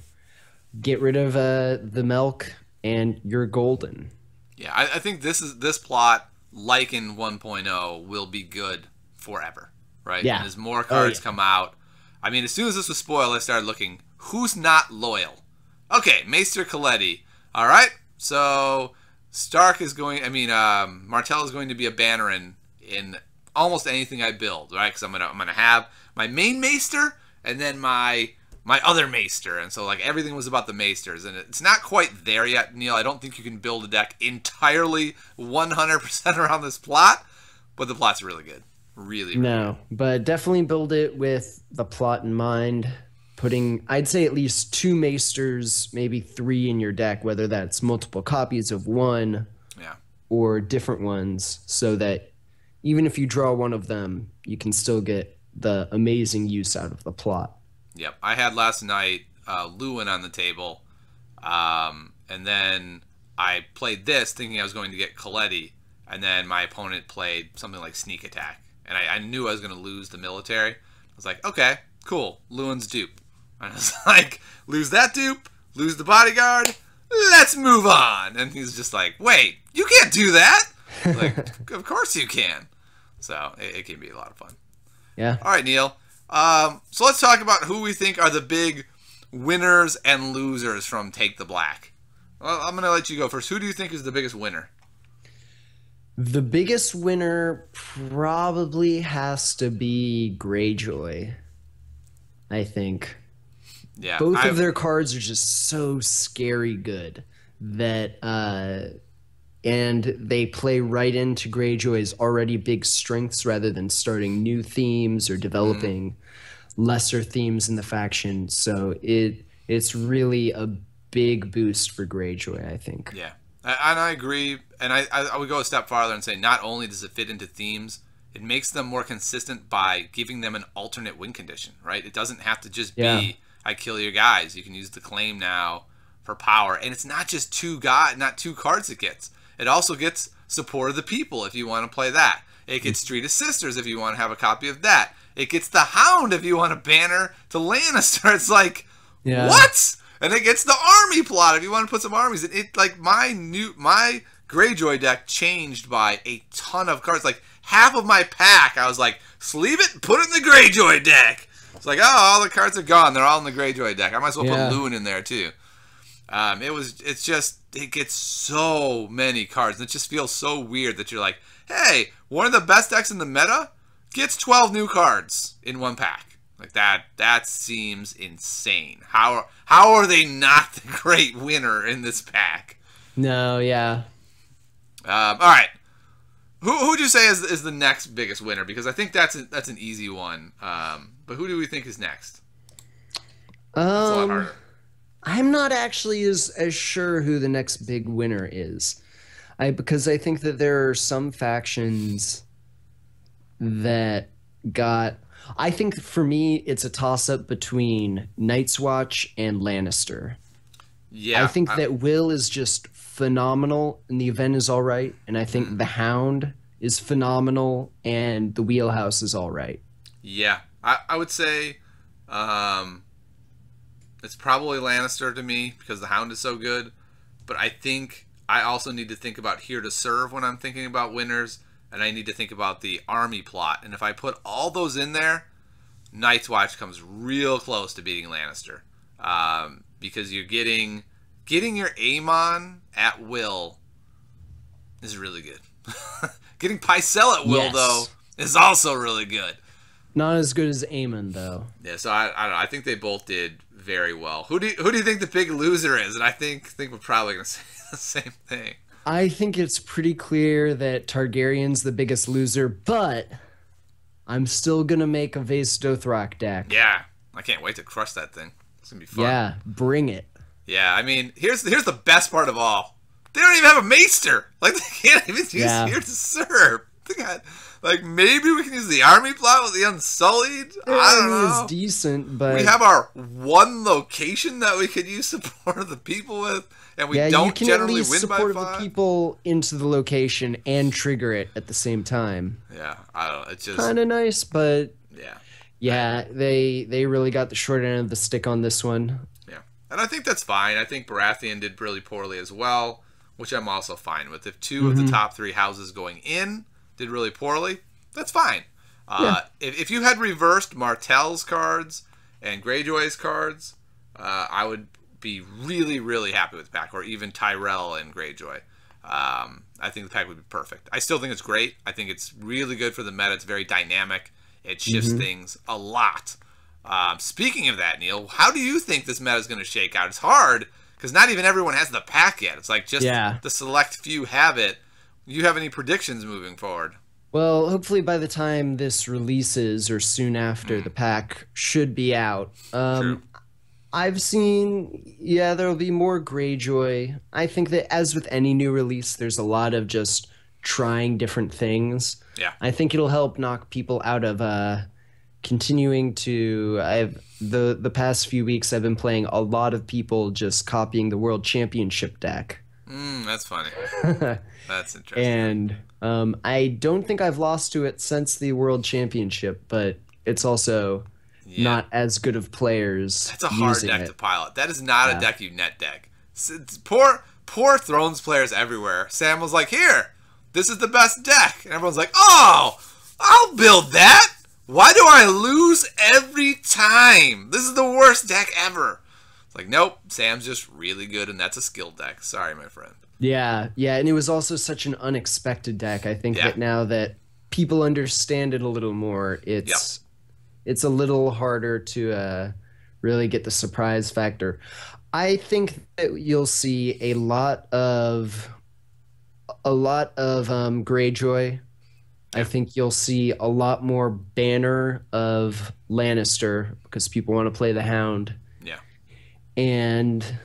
Speaker 2: get rid of the Milk, and you're golden.
Speaker 1: Yeah, I think this plot, like in 1.0, will be good forever, right?
Speaker 2: Yeah.
Speaker 1: And as more cards come out, I mean, as soon as this was spoiled, I started looking, who's not loyal? Okay, Maester Coletti. All right, so Stark is going, Martell is going to be a banner in almost anything I build, right? Because I'm gonna have my main Maester and then my other Maester, and so like everything was about the Maesters, and it's not quite there yet, Neil. I don't think you can build a deck entirely 100% around this plot, but the plot's really good, really.
Speaker 2: No, but definitely build it with the plot in mind. Putting, I'd say, at least 2 Maesters, maybe 3 in your deck, whether that's multiple copies of 1, or different ones so that even if you draw one of them, you can still get the amazing use out of the plot.
Speaker 1: Yep. I had last night Lewin on the table, and then I played this thinking I was going to get Coletti, and then my opponent played something like Sneak Attack, and I knew I was going to lose the military. I was like, okay, cool, Lewin's dupe. And I was like, lose that dupe, lose the bodyguard, let's move on. And he's just like, wait, you can't do that. Like, of course you can. So it can be a lot of fun.
Speaker 2: Yeah.
Speaker 1: All right, Neil. So let's talk about who we think are the big winners and losers from Take the Black. Well, I'm going to let you go first. Who do you think is the biggest winner?
Speaker 2: The biggest winner probably has to be Greyjoy, I think.
Speaker 1: Yeah,
Speaker 2: Both of their cards are just so scary good that and they play right into Greyjoy's already big strengths rather than starting new themes or developing lesser themes in the faction. So it's really a big boost for Greyjoy, I think.
Speaker 1: Yeah, and I agree. And I would go a step farther and say not only does it fit into themes, it makes them more consistent by giving them an alternate win condition, right? It doesn't have to just be, I kill your guys. You can use the claim now for power. And it's not just not two cards it gets. It also gets Support of the People if you want to play that. It gets Street of Sisters if you want to have a copy of that. It gets the Hound if you want a banner to Lannister. It's like, what? And it gets the army plot if you want to put some armies. It like my Greyjoy deck changed by a ton of cards. Like half of my pack, I was like, sleeve it, put it in the Greyjoy deck. It's like, oh, all the cards are gone. They're all in the Greyjoy deck. I might as well put Lewin in there too. It gets so many cards. And it just feels so weird that you're like, hey, one of the best decks in the meta gets 12 new cards in one pack. Like that seems insane. How are they not the great winner in this pack?
Speaker 2: No, yeah.
Speaker 1: All right. Who would you say is the next biggest winner? Because I think that's an easy one. But who do we think is next? That's a lot harder.
Speaker 2: I'm not actually as sure who the next big winner is. Because I think that there are some factions that got... I think for me, it's a toss-up between Night's Watch and Lannister.
Speaker 1: Yeah.
Speaker 2: I think that Will is just phenomenal and the event is all right. And I think the Hound is phenomenal and the Wheelhouse is all right.
Speaker 1: Yeah. I would say it's probably Lannister to me because the Hound is so good. But I think I also need to think about Here to Serve when I'm thinking about winners. And I need to think about the army plot. And if I put all those in there, Night's Watch comes real close to beating Lannister. Because you're getting your Aemon at will is really good. Getting Pycelle at will, though, is also really good.
Speaker 2: Not as good as Aemon, though.
Speaker 1: Yeah, so I don't know. I think they both did very well. Who do you think the big loser is? And I think we're probably going to say the same thing.
Speaker 2: I think it's pretty clear that Targaryen's the biggest loser, but I'm still going to make a Vaes Dothrak deck.
Speaker 1: Yeah, I can't wait to crush that thing. It's going to be fun.
Speaker 2: Yeah, bring it.
Speaker 1: Yeah, I mean, here's the best part of all. They don't even have a Maester. Like, they can't even use Here to Serve. Like, maybe we can use the army plot with the Unsullied? I don't know.
Speaker 2: It's decent, but...
Speaker 1: We have our one location that we could use Support of the People with. And we don't generally win by 5.
Speaker 2: Support the people into the location and trigger it at the same time.
Speaker 1: Yeah, I don't know. It's just
Speaker 2: kind of nice, but
Speaker 1: yeah,
Speaker 2: they really got the short end of the stick on this one.
Speaker 1: Yeah, and I think that's fine. I think Baratheon did really poorly as well, which I'm also fine with. If 2 of the top 3 houses going in did really poorly, that's fine. If you had reversed Martell's cards and Greyjoy's cards, I would be really, really happy with the pack, or even Tyrell and Greyjoy. I think the pack would be perfect. I still think it's great. I think it's really good for the meta. It's very dynamic. It shifts things a lot. Speaking of that, Neil, how do you think this meta is going to shake out? It's hard because not even everyone has the pack yet. It's like just the select few have it. You have any predictions moving forward?
Speaker 2: Well, hopefully by the time this releases or soon after, the pack should be out.
Speaker 1: True.
Speaker 2: I've seen, yeah, there'll be more Greyjoy. I think that as with any new release, there's a lot of just trying different things.
Speaker 1: Yeah.
Speaker 2: I think it'll help knock people out of continuing to. I've the past few weeks I've been playing a lot of people just copying the World Championship deck.
Speaker 1: That's funny. That's interesting.
Speaker 2: And I don't think I've lost to it since the World Championship, but it's also
Speaker 1: Yeah.
Speaker 2: not as good of players
Speaker 1: That's a hard
Speaker 2: using
Speaker 1: deck
Speaker 2: it.
Speaker 1: to pilot. That is not a
Speaker 2: Yeah.
Speaker 1: deck you net deck. Poor Thrones players everywhere. Sam was like, "Here, this is the best deck," and everyone's like, "Oh, I'll build that. Why do I lose every time? This is the worst deck ever." It's like, nope, Sam's just really good, and that's a skill deck. Sorry, my friend.
Speaker 2: Yeah, yeah, and it was also such an unexpected deck. I think
Speaker 1: Yeah.
Speaker 2: that now that people understand it a little more, it's a little harder to really get the surprise factor. I think that you'll see a lot of Greyjoy. I think you'll see a lot more banner of Lannister because people want to play the Hound.
Speaker 1: Yeah.
Speaker 2: And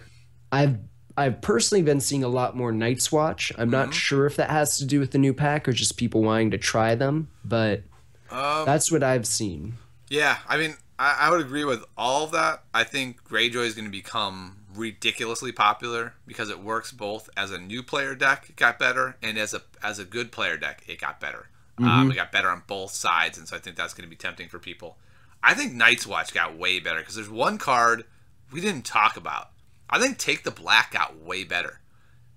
Speaker 2: I've I've personally been seeing a lot more Night's Watch. I'm not
Speaker 1: Mhm.
Speaker 2: sure if that has to do with the new pack or just people wanting to try them, but
Speaker 1: Um,
Speaker 2: that's what I've seen.
Speaker 1: yeah, I mean, I would agree with all of that. I think Greyjoy is going to become ridiculously popular because it works both as a new player deck, it got better, and as a good player deck, it got better. It got better on both sides, and so I think that's going to be tempting for people. I think Night's Watch got way better because there's one card we didn't talk about. I think Take the Black got way better.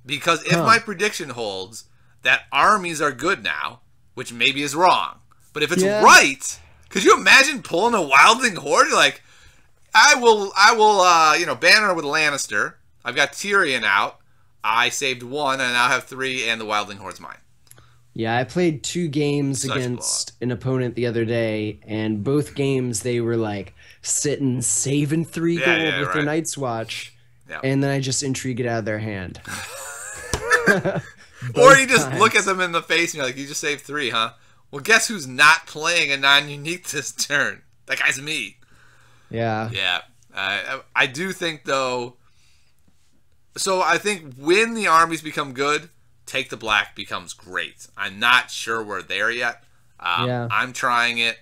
Speaker 1: Because if my prediction holds that armies are good now, which maybe is wrong, but if it's
Speaker 2: Yeah.
Speaker 1: right, could you imagine pulling a Wildling Horde? You're like, I will, banner with Lannister. I've got Tyrion out. I saved one, and I now have three, and the Wildling Horde's mine.
Speaker 2: Yeah, I played 2 games
Speaker 1: Such
Speaker 2: against an opponent the other day, and both games they were like sitting, saving 3 gold with their
Speaker 1: right.
Speaker 2: Night's Watch,
Speaker 1: Yeah.
Speaker 2: and then I just intrigue it out of their hand.
Speaker 1: Or you just
Speaker 2: times.
Speaker 1: look at them in the face and you're like, you just saved three, huh? Well, guess who's not playing a non-unique this turn? That guy's me.
Speaker 2: Yeah.
Speaker 1: Yeah. I do think, though... So I think when the armies become good, Take the Black becomes great. I'm not sure we're there yet.
Speaker 2: Yeah.
Speaker 1: I'm trying it.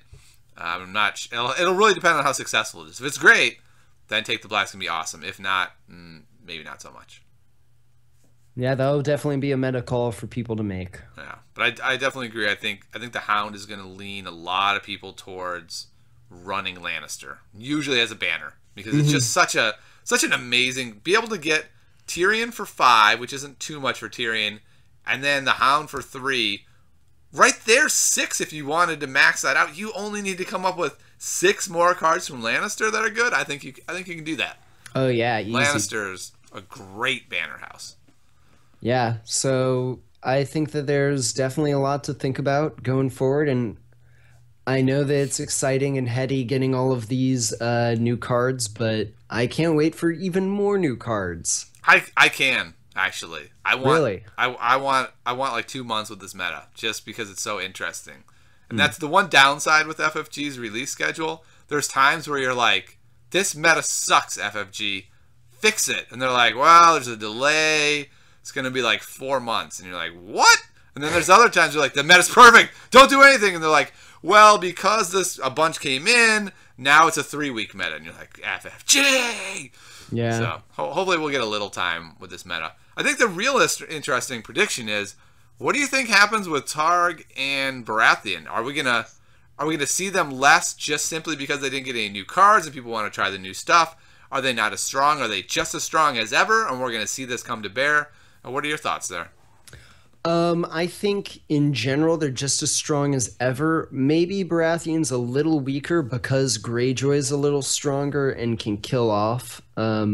Speaker 1: I'm not... It'll really depend on how successful it is. If it's great, then Take the Black's going to be awesome. If not, maybe not so much.
Speaker 2: Yeah, that'll definitely be a meta call for people to make.
Speaker 1: Yeah, but I definitely agree. I think the Hound is going to lean a lot of people towards running Lannister, usually as a banner, because it's just such an amazing be able to get Tyrion for 5, which isn't too much for Tyrion, and then the Hound for 3. Right there, 6 if you wanted to max that out. You only need to come up with 6 more cards from Lannister that are good. I think you can do that.
Speaker 2: Oh yeah, easy.
Speaker 1: Lannister's a great banner house.
Speaker 2: Yeah, so I think that there's definitely a lot to think about going forward, and I know that it's exciting and heady getting all of these new cards, but I can't wait for even more new cards.
Speaker 1: I can actually. I want
Speaker 2: Really?
Speaker 1: I want like 2 months with this meta just because it's so interesting. And that's the one downside with FFG's release schedule. There's times where you're like, this meta sucks, FFG. Fix it. And they're like, well, there's a delay. It's going to be like 4 months. And you're like, what? And then there's other times you're like, the meta's perfect. Don't do anything. And they're like, well, because a bunch came in, now it's a 3-week meta. And you're like, FFG.
Speaker 2: Yeah.
Speaker 1: So hopefully we'll get a little time with this meta. I think the real interesting prediction is, what do you think happens with Targ and Baratheon? Are we gonna see them less just simply because they didn't get any new cards and people want to try the new stuff? Are they not as strong? Are they just as strong as ever? And we're gonna see this come to bear. What are your thoughts there?
Speaker 2: I think in general they're just as strong as ever. Maybe Baratheon's a little weaker because Greyjoy's a little stronger and can kill off a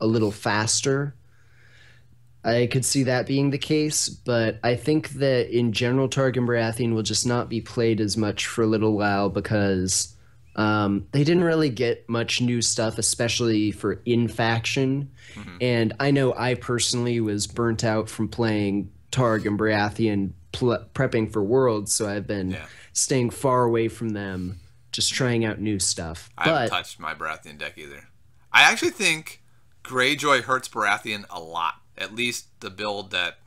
Speaker 2: little faster. I could see that being the case, but I think that in general Targ and Baratheon will just not be played as much for a little while because they didn't really get much new stuff, especially for in-faction. And I know I personally was burnt out from playing Targ and Baratheon prepping for Worlds, so I've been staying far away from them, just trying out new stuff.
Speaker 1: I haven't touched my Baratheon deck either. I actually think Greyjoy hurts Baratheon a lot. At least the build that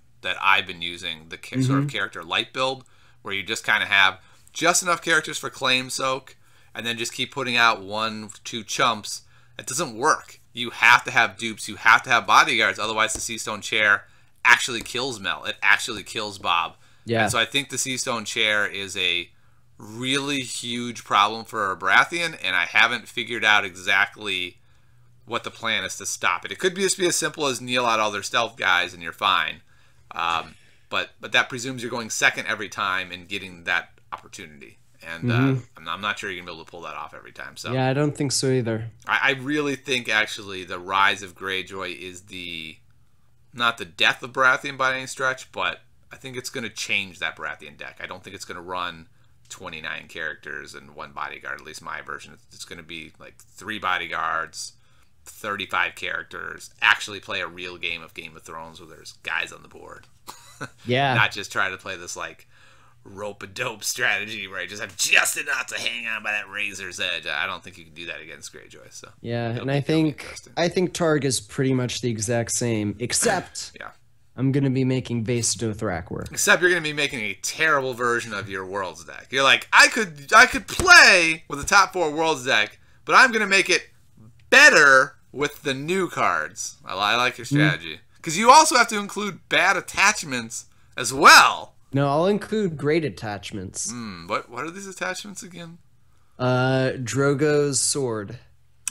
Speaker 1: I've been using, the sort of character light build, where you just kind of have just enough characters for claim soak, and then just keep putting out 1-2 chumps. It doesn't work. You have to have dupes. You have to have bodyguards. Otherwise, the Seastone chair actually kills Mel. It actually kills Bob.
Speaker 2: Yeah.
Speaker 1: And so I think the Seastone chair is a really huge problem for Baratheon, and I haven't figured out exactly what the plan is to stop it. It could just be as simple as kneel out all their stealth guys and you're fine. But that presumes you're going second every time and getting that opportunity. And I'm not sure you're going to be able to pull that off every time. So
Speaker 2: yeah, I don't think so either.
Speaker 1: I really think, actually, the rise of Greyjoy is not the death of Baratheon by any stretch, but I think it's going to change that Baratheon deck. I don't think it's going to run 29 characters and 1 bodyguard, at least my version. It's going to be like 3 bodyguards, 35 characters, actually play a real game of Game of Thrones where there's guys on the board.
Speaker 2: Yeah.
Speaker 1: Not just try to play this like rope-a-dope strategy where I just have just enough to hang on by that razor's edge. I don't think you can do that against Greyjoy. So
Speaker 2: yeah, and I think Targ is pretty much the exact same, except
Speaker 1: yeah.
Speaker 2: I'm going to be making base Dothraki work.
Speaker 1: Except you're going to be making a terrible version of your Worlds deck. You're like, I could play with the top 4 Worlds deck, but I'm going to make it better with the new cards. I like your strategy. Because you also have to include bad attachments as well.
Speaker 2: No, I'll include great attachments.
Speaker 1: What are these attachments again?
Speaker 2: Drogo's sword.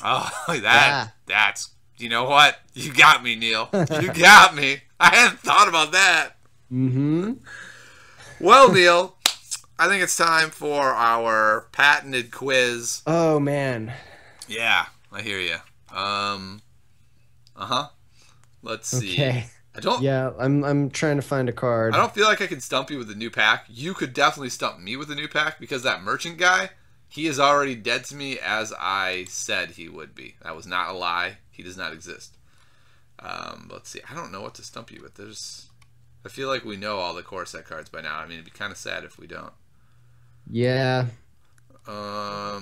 Speaker 1: Oh, that's... You know what? You got me, Neil. You got me. I hadn't thought about that. Well, Neil, I think it's time for our patented quiz.
Speaker 2: Oh, man.
Speaker 1: Yeah, I hear you. Let's see.
Speaker 2: Okay. Yeah, I'm trying to find a card.
Speaker 1: I don't feel like I can stump you with a new pack. You could definitely stump me with a new pack because that merchant guy, he is already dead to me as I said he would be. That was not a lie. He does not exist. Let's see. I don't know what to stump you with. I feel like we know all the core set cards by now. I mean, it'd be kind of sad if we don't.
Speaker 2: Yeah.
Speaker 1: All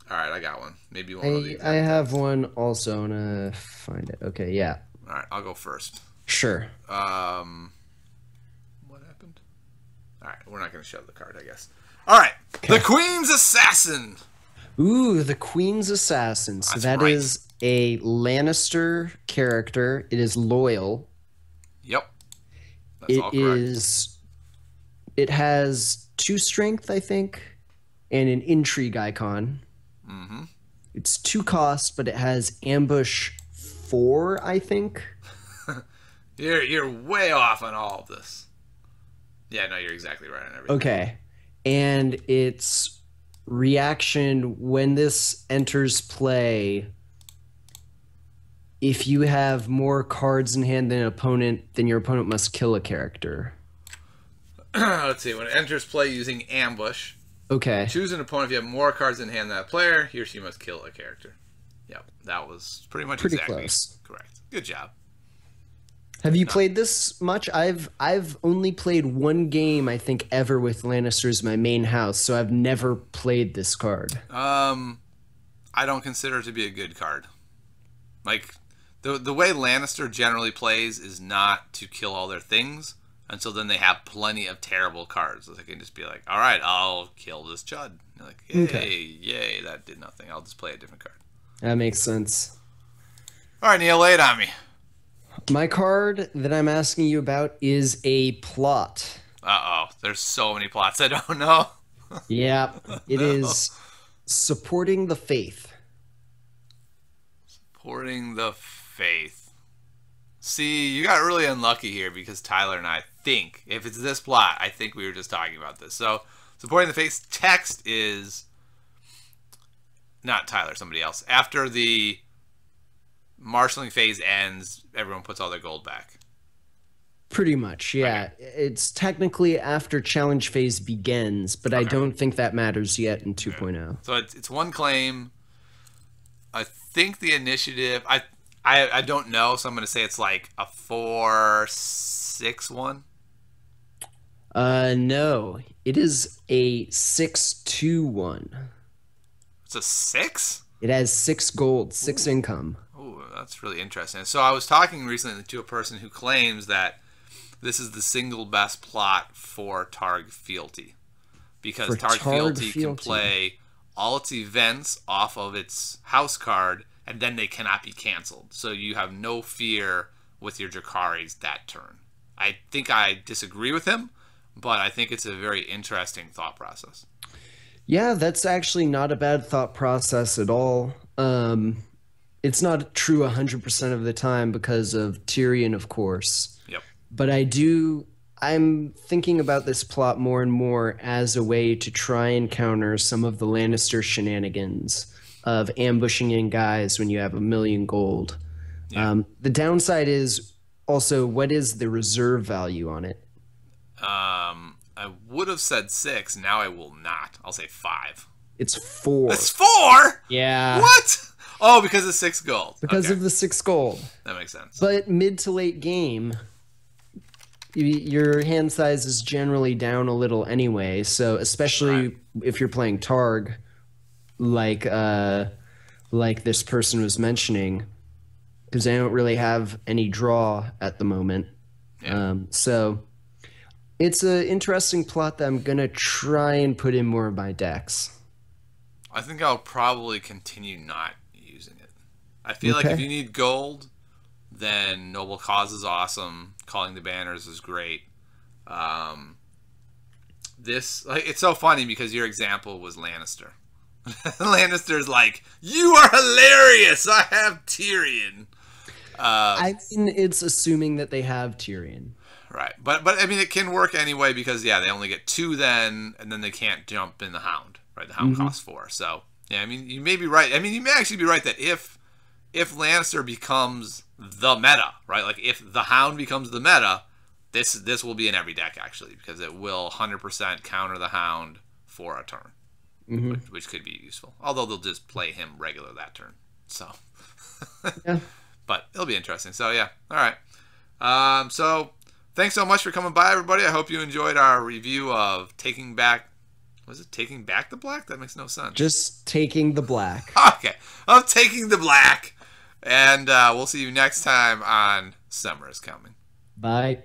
Speaker 1: right, I got one. Maybe one of these.
Speaker 2: I have one also. I'm gonna find it. Okay, yeah.
Speaker 1: All right, I'll go first.
Speaker 2: Sure.
Speaker 1: What happened? All right, we're not going to show the card, I guess. All right, okay. The Queen's Assassin.
Speaker 2: Ooh, the Queen's Assassin. So that is a Lannister character. It is loyal.
Speaker 1: Yep. That's all correct.
Speaker 2: It has 2 strength, I think, and an intrigue icon. It's 2 cost, but it has ambush 4, I think.
Speaker 1: You're way off on all of this. Yeah, no, you're exactly right on everything.
Speaker 2: Okay. And its reaction when this enters play, if you have more cards in hand than an opponent, then your opponent must kill a character.
Speaker 1: Let's see. When it enters play using ambush,
Speaker 2: okay.
Speaker 1: Choose an opponent. If you have more cards in hand than that player, he or she must kill a character. Yep, that was pretty much exactly
Speaker 2: close.
Speaker 1: Correct. Good job.
Speaker 2: Have you played this much? I've only played 1 game, I think, ever with Lannisters, my main house, so I've never played this card.
Speaker 1: I don't consider it to be a good card. Like, the way Lannister generally plays is not to kill all their things, and so then they have plenty of terrible cards. So they can just be like, all right, I'll kill this Chud. You're like, yay, yay, that did nothing. I'll just play a different card.
Speaker 2: That makes sense.
Speaker 1: All right, Neil, lay it on me.
Speaker 2: My card that I'm asking you about is a plot.
Speaker 1: Uh-oh. There's so many plots I don't know.
Speaker 2: Yeah. It is supporting the faith.
Speaker 1: Supporting the faith. See, you got really unlucky here because Tyler and I think, if it's this plot, I think we were just talking about this. So, supporting the faith text is... Not Tyler, somebody else. After the marshalling phase ends, everyone puts all their gold back.
Speaker 2: Pretty much, yeah. Okay. It's technically after challenge phase begins, but I don't think that matters yet in 2.0.
Speaker 1: So it's 1 claim. I think the initiative... I don't know, so I'm going to say it's like a 4-6-1.
Speaker 2: No. It is a 6-2-1.
Speaker 1: It's a 6?
Speaker 2: It has 6 gold, 6 income.
Speaker 1: That's really interesting. So I was talking recently to a person who claims that this is the single best plot for Targ Fealty, because Targ Fealty can play all its events off of its house card, and then they cannot be canceled. So you have no fear with your Dracaris that turn. I think I disagree with him, but I think it's a very interesting thought process.
Speaker 2: Yeah, that's actually not a bad thought process at all. It's not true 100% of the time because of Tyrion, of course.
Speaker 1: Yep.
Speaker 2: But I'm thinking about this plot more and more as a way to try and counter some of the Lannister shenanigans of ambushing in guys when you have 1,000,000 gold.
Speaker 1: Yeah.
Speaker 2: The downside is also, what is the reserve value on it?
Speaker 1: I would have said 6. Now I will not. I'll say 5.
Speaker 2: It's 4.
Speaker 1: It's 4?
Speaker 2: Yeah.
Speaker 1: What? Oh, because of 6 gold.
Speaker 2: Because of the 6 gold.
Speaker 1: That makes sense.
Speaker 2: But mid to late game, your hand size is generally down a little anyway. So especially if you're playing Targ, like this person was mentioning, because I don't really have any draw at the moment.
Speaker 1: Yeah.
Speaker 2: So it's an interesting plot that I'm gonna try and put in more of my decks.
Speaker 1: I think I'll probably continue not using it. I feel like if you need gold, then Noble Cause is awesome. Calling the Banners is great. It's so funny because your example was Lannister. Lannister's like, you are hilarious. I have Tyrion.
Speaker 2: I mean, it's assuming that they have Tyrion.
Speaker 1: Right, but I mean, it can work anyway because they only get 2 then, and then they can't jump in the Hound. Right, the Hound costs 4. So yeah, I mean, you may be right. I mean, you may actually be right that if Lannister becomes the meta, right, like if the Hound becomes the meta, this will be in every deck actually, because it will 100% counter the Hound for a turn, which could be useful. Although they'll just play him regular that turn. So,
Speaker 2: yeah.
Speaker 1: But it'll be interesting. So yeah, all right. So thanks so much for coming by, everybody. I hope you enjoyed our review of Taking Back. Was it Taking Back the Black? That makes no sense.
Speaker 2: Just Taking the Black.
Speaker 1: Okay, of Taking the Black. And we'll see you next time on Summer is Coming.
Speaker 2: Bye.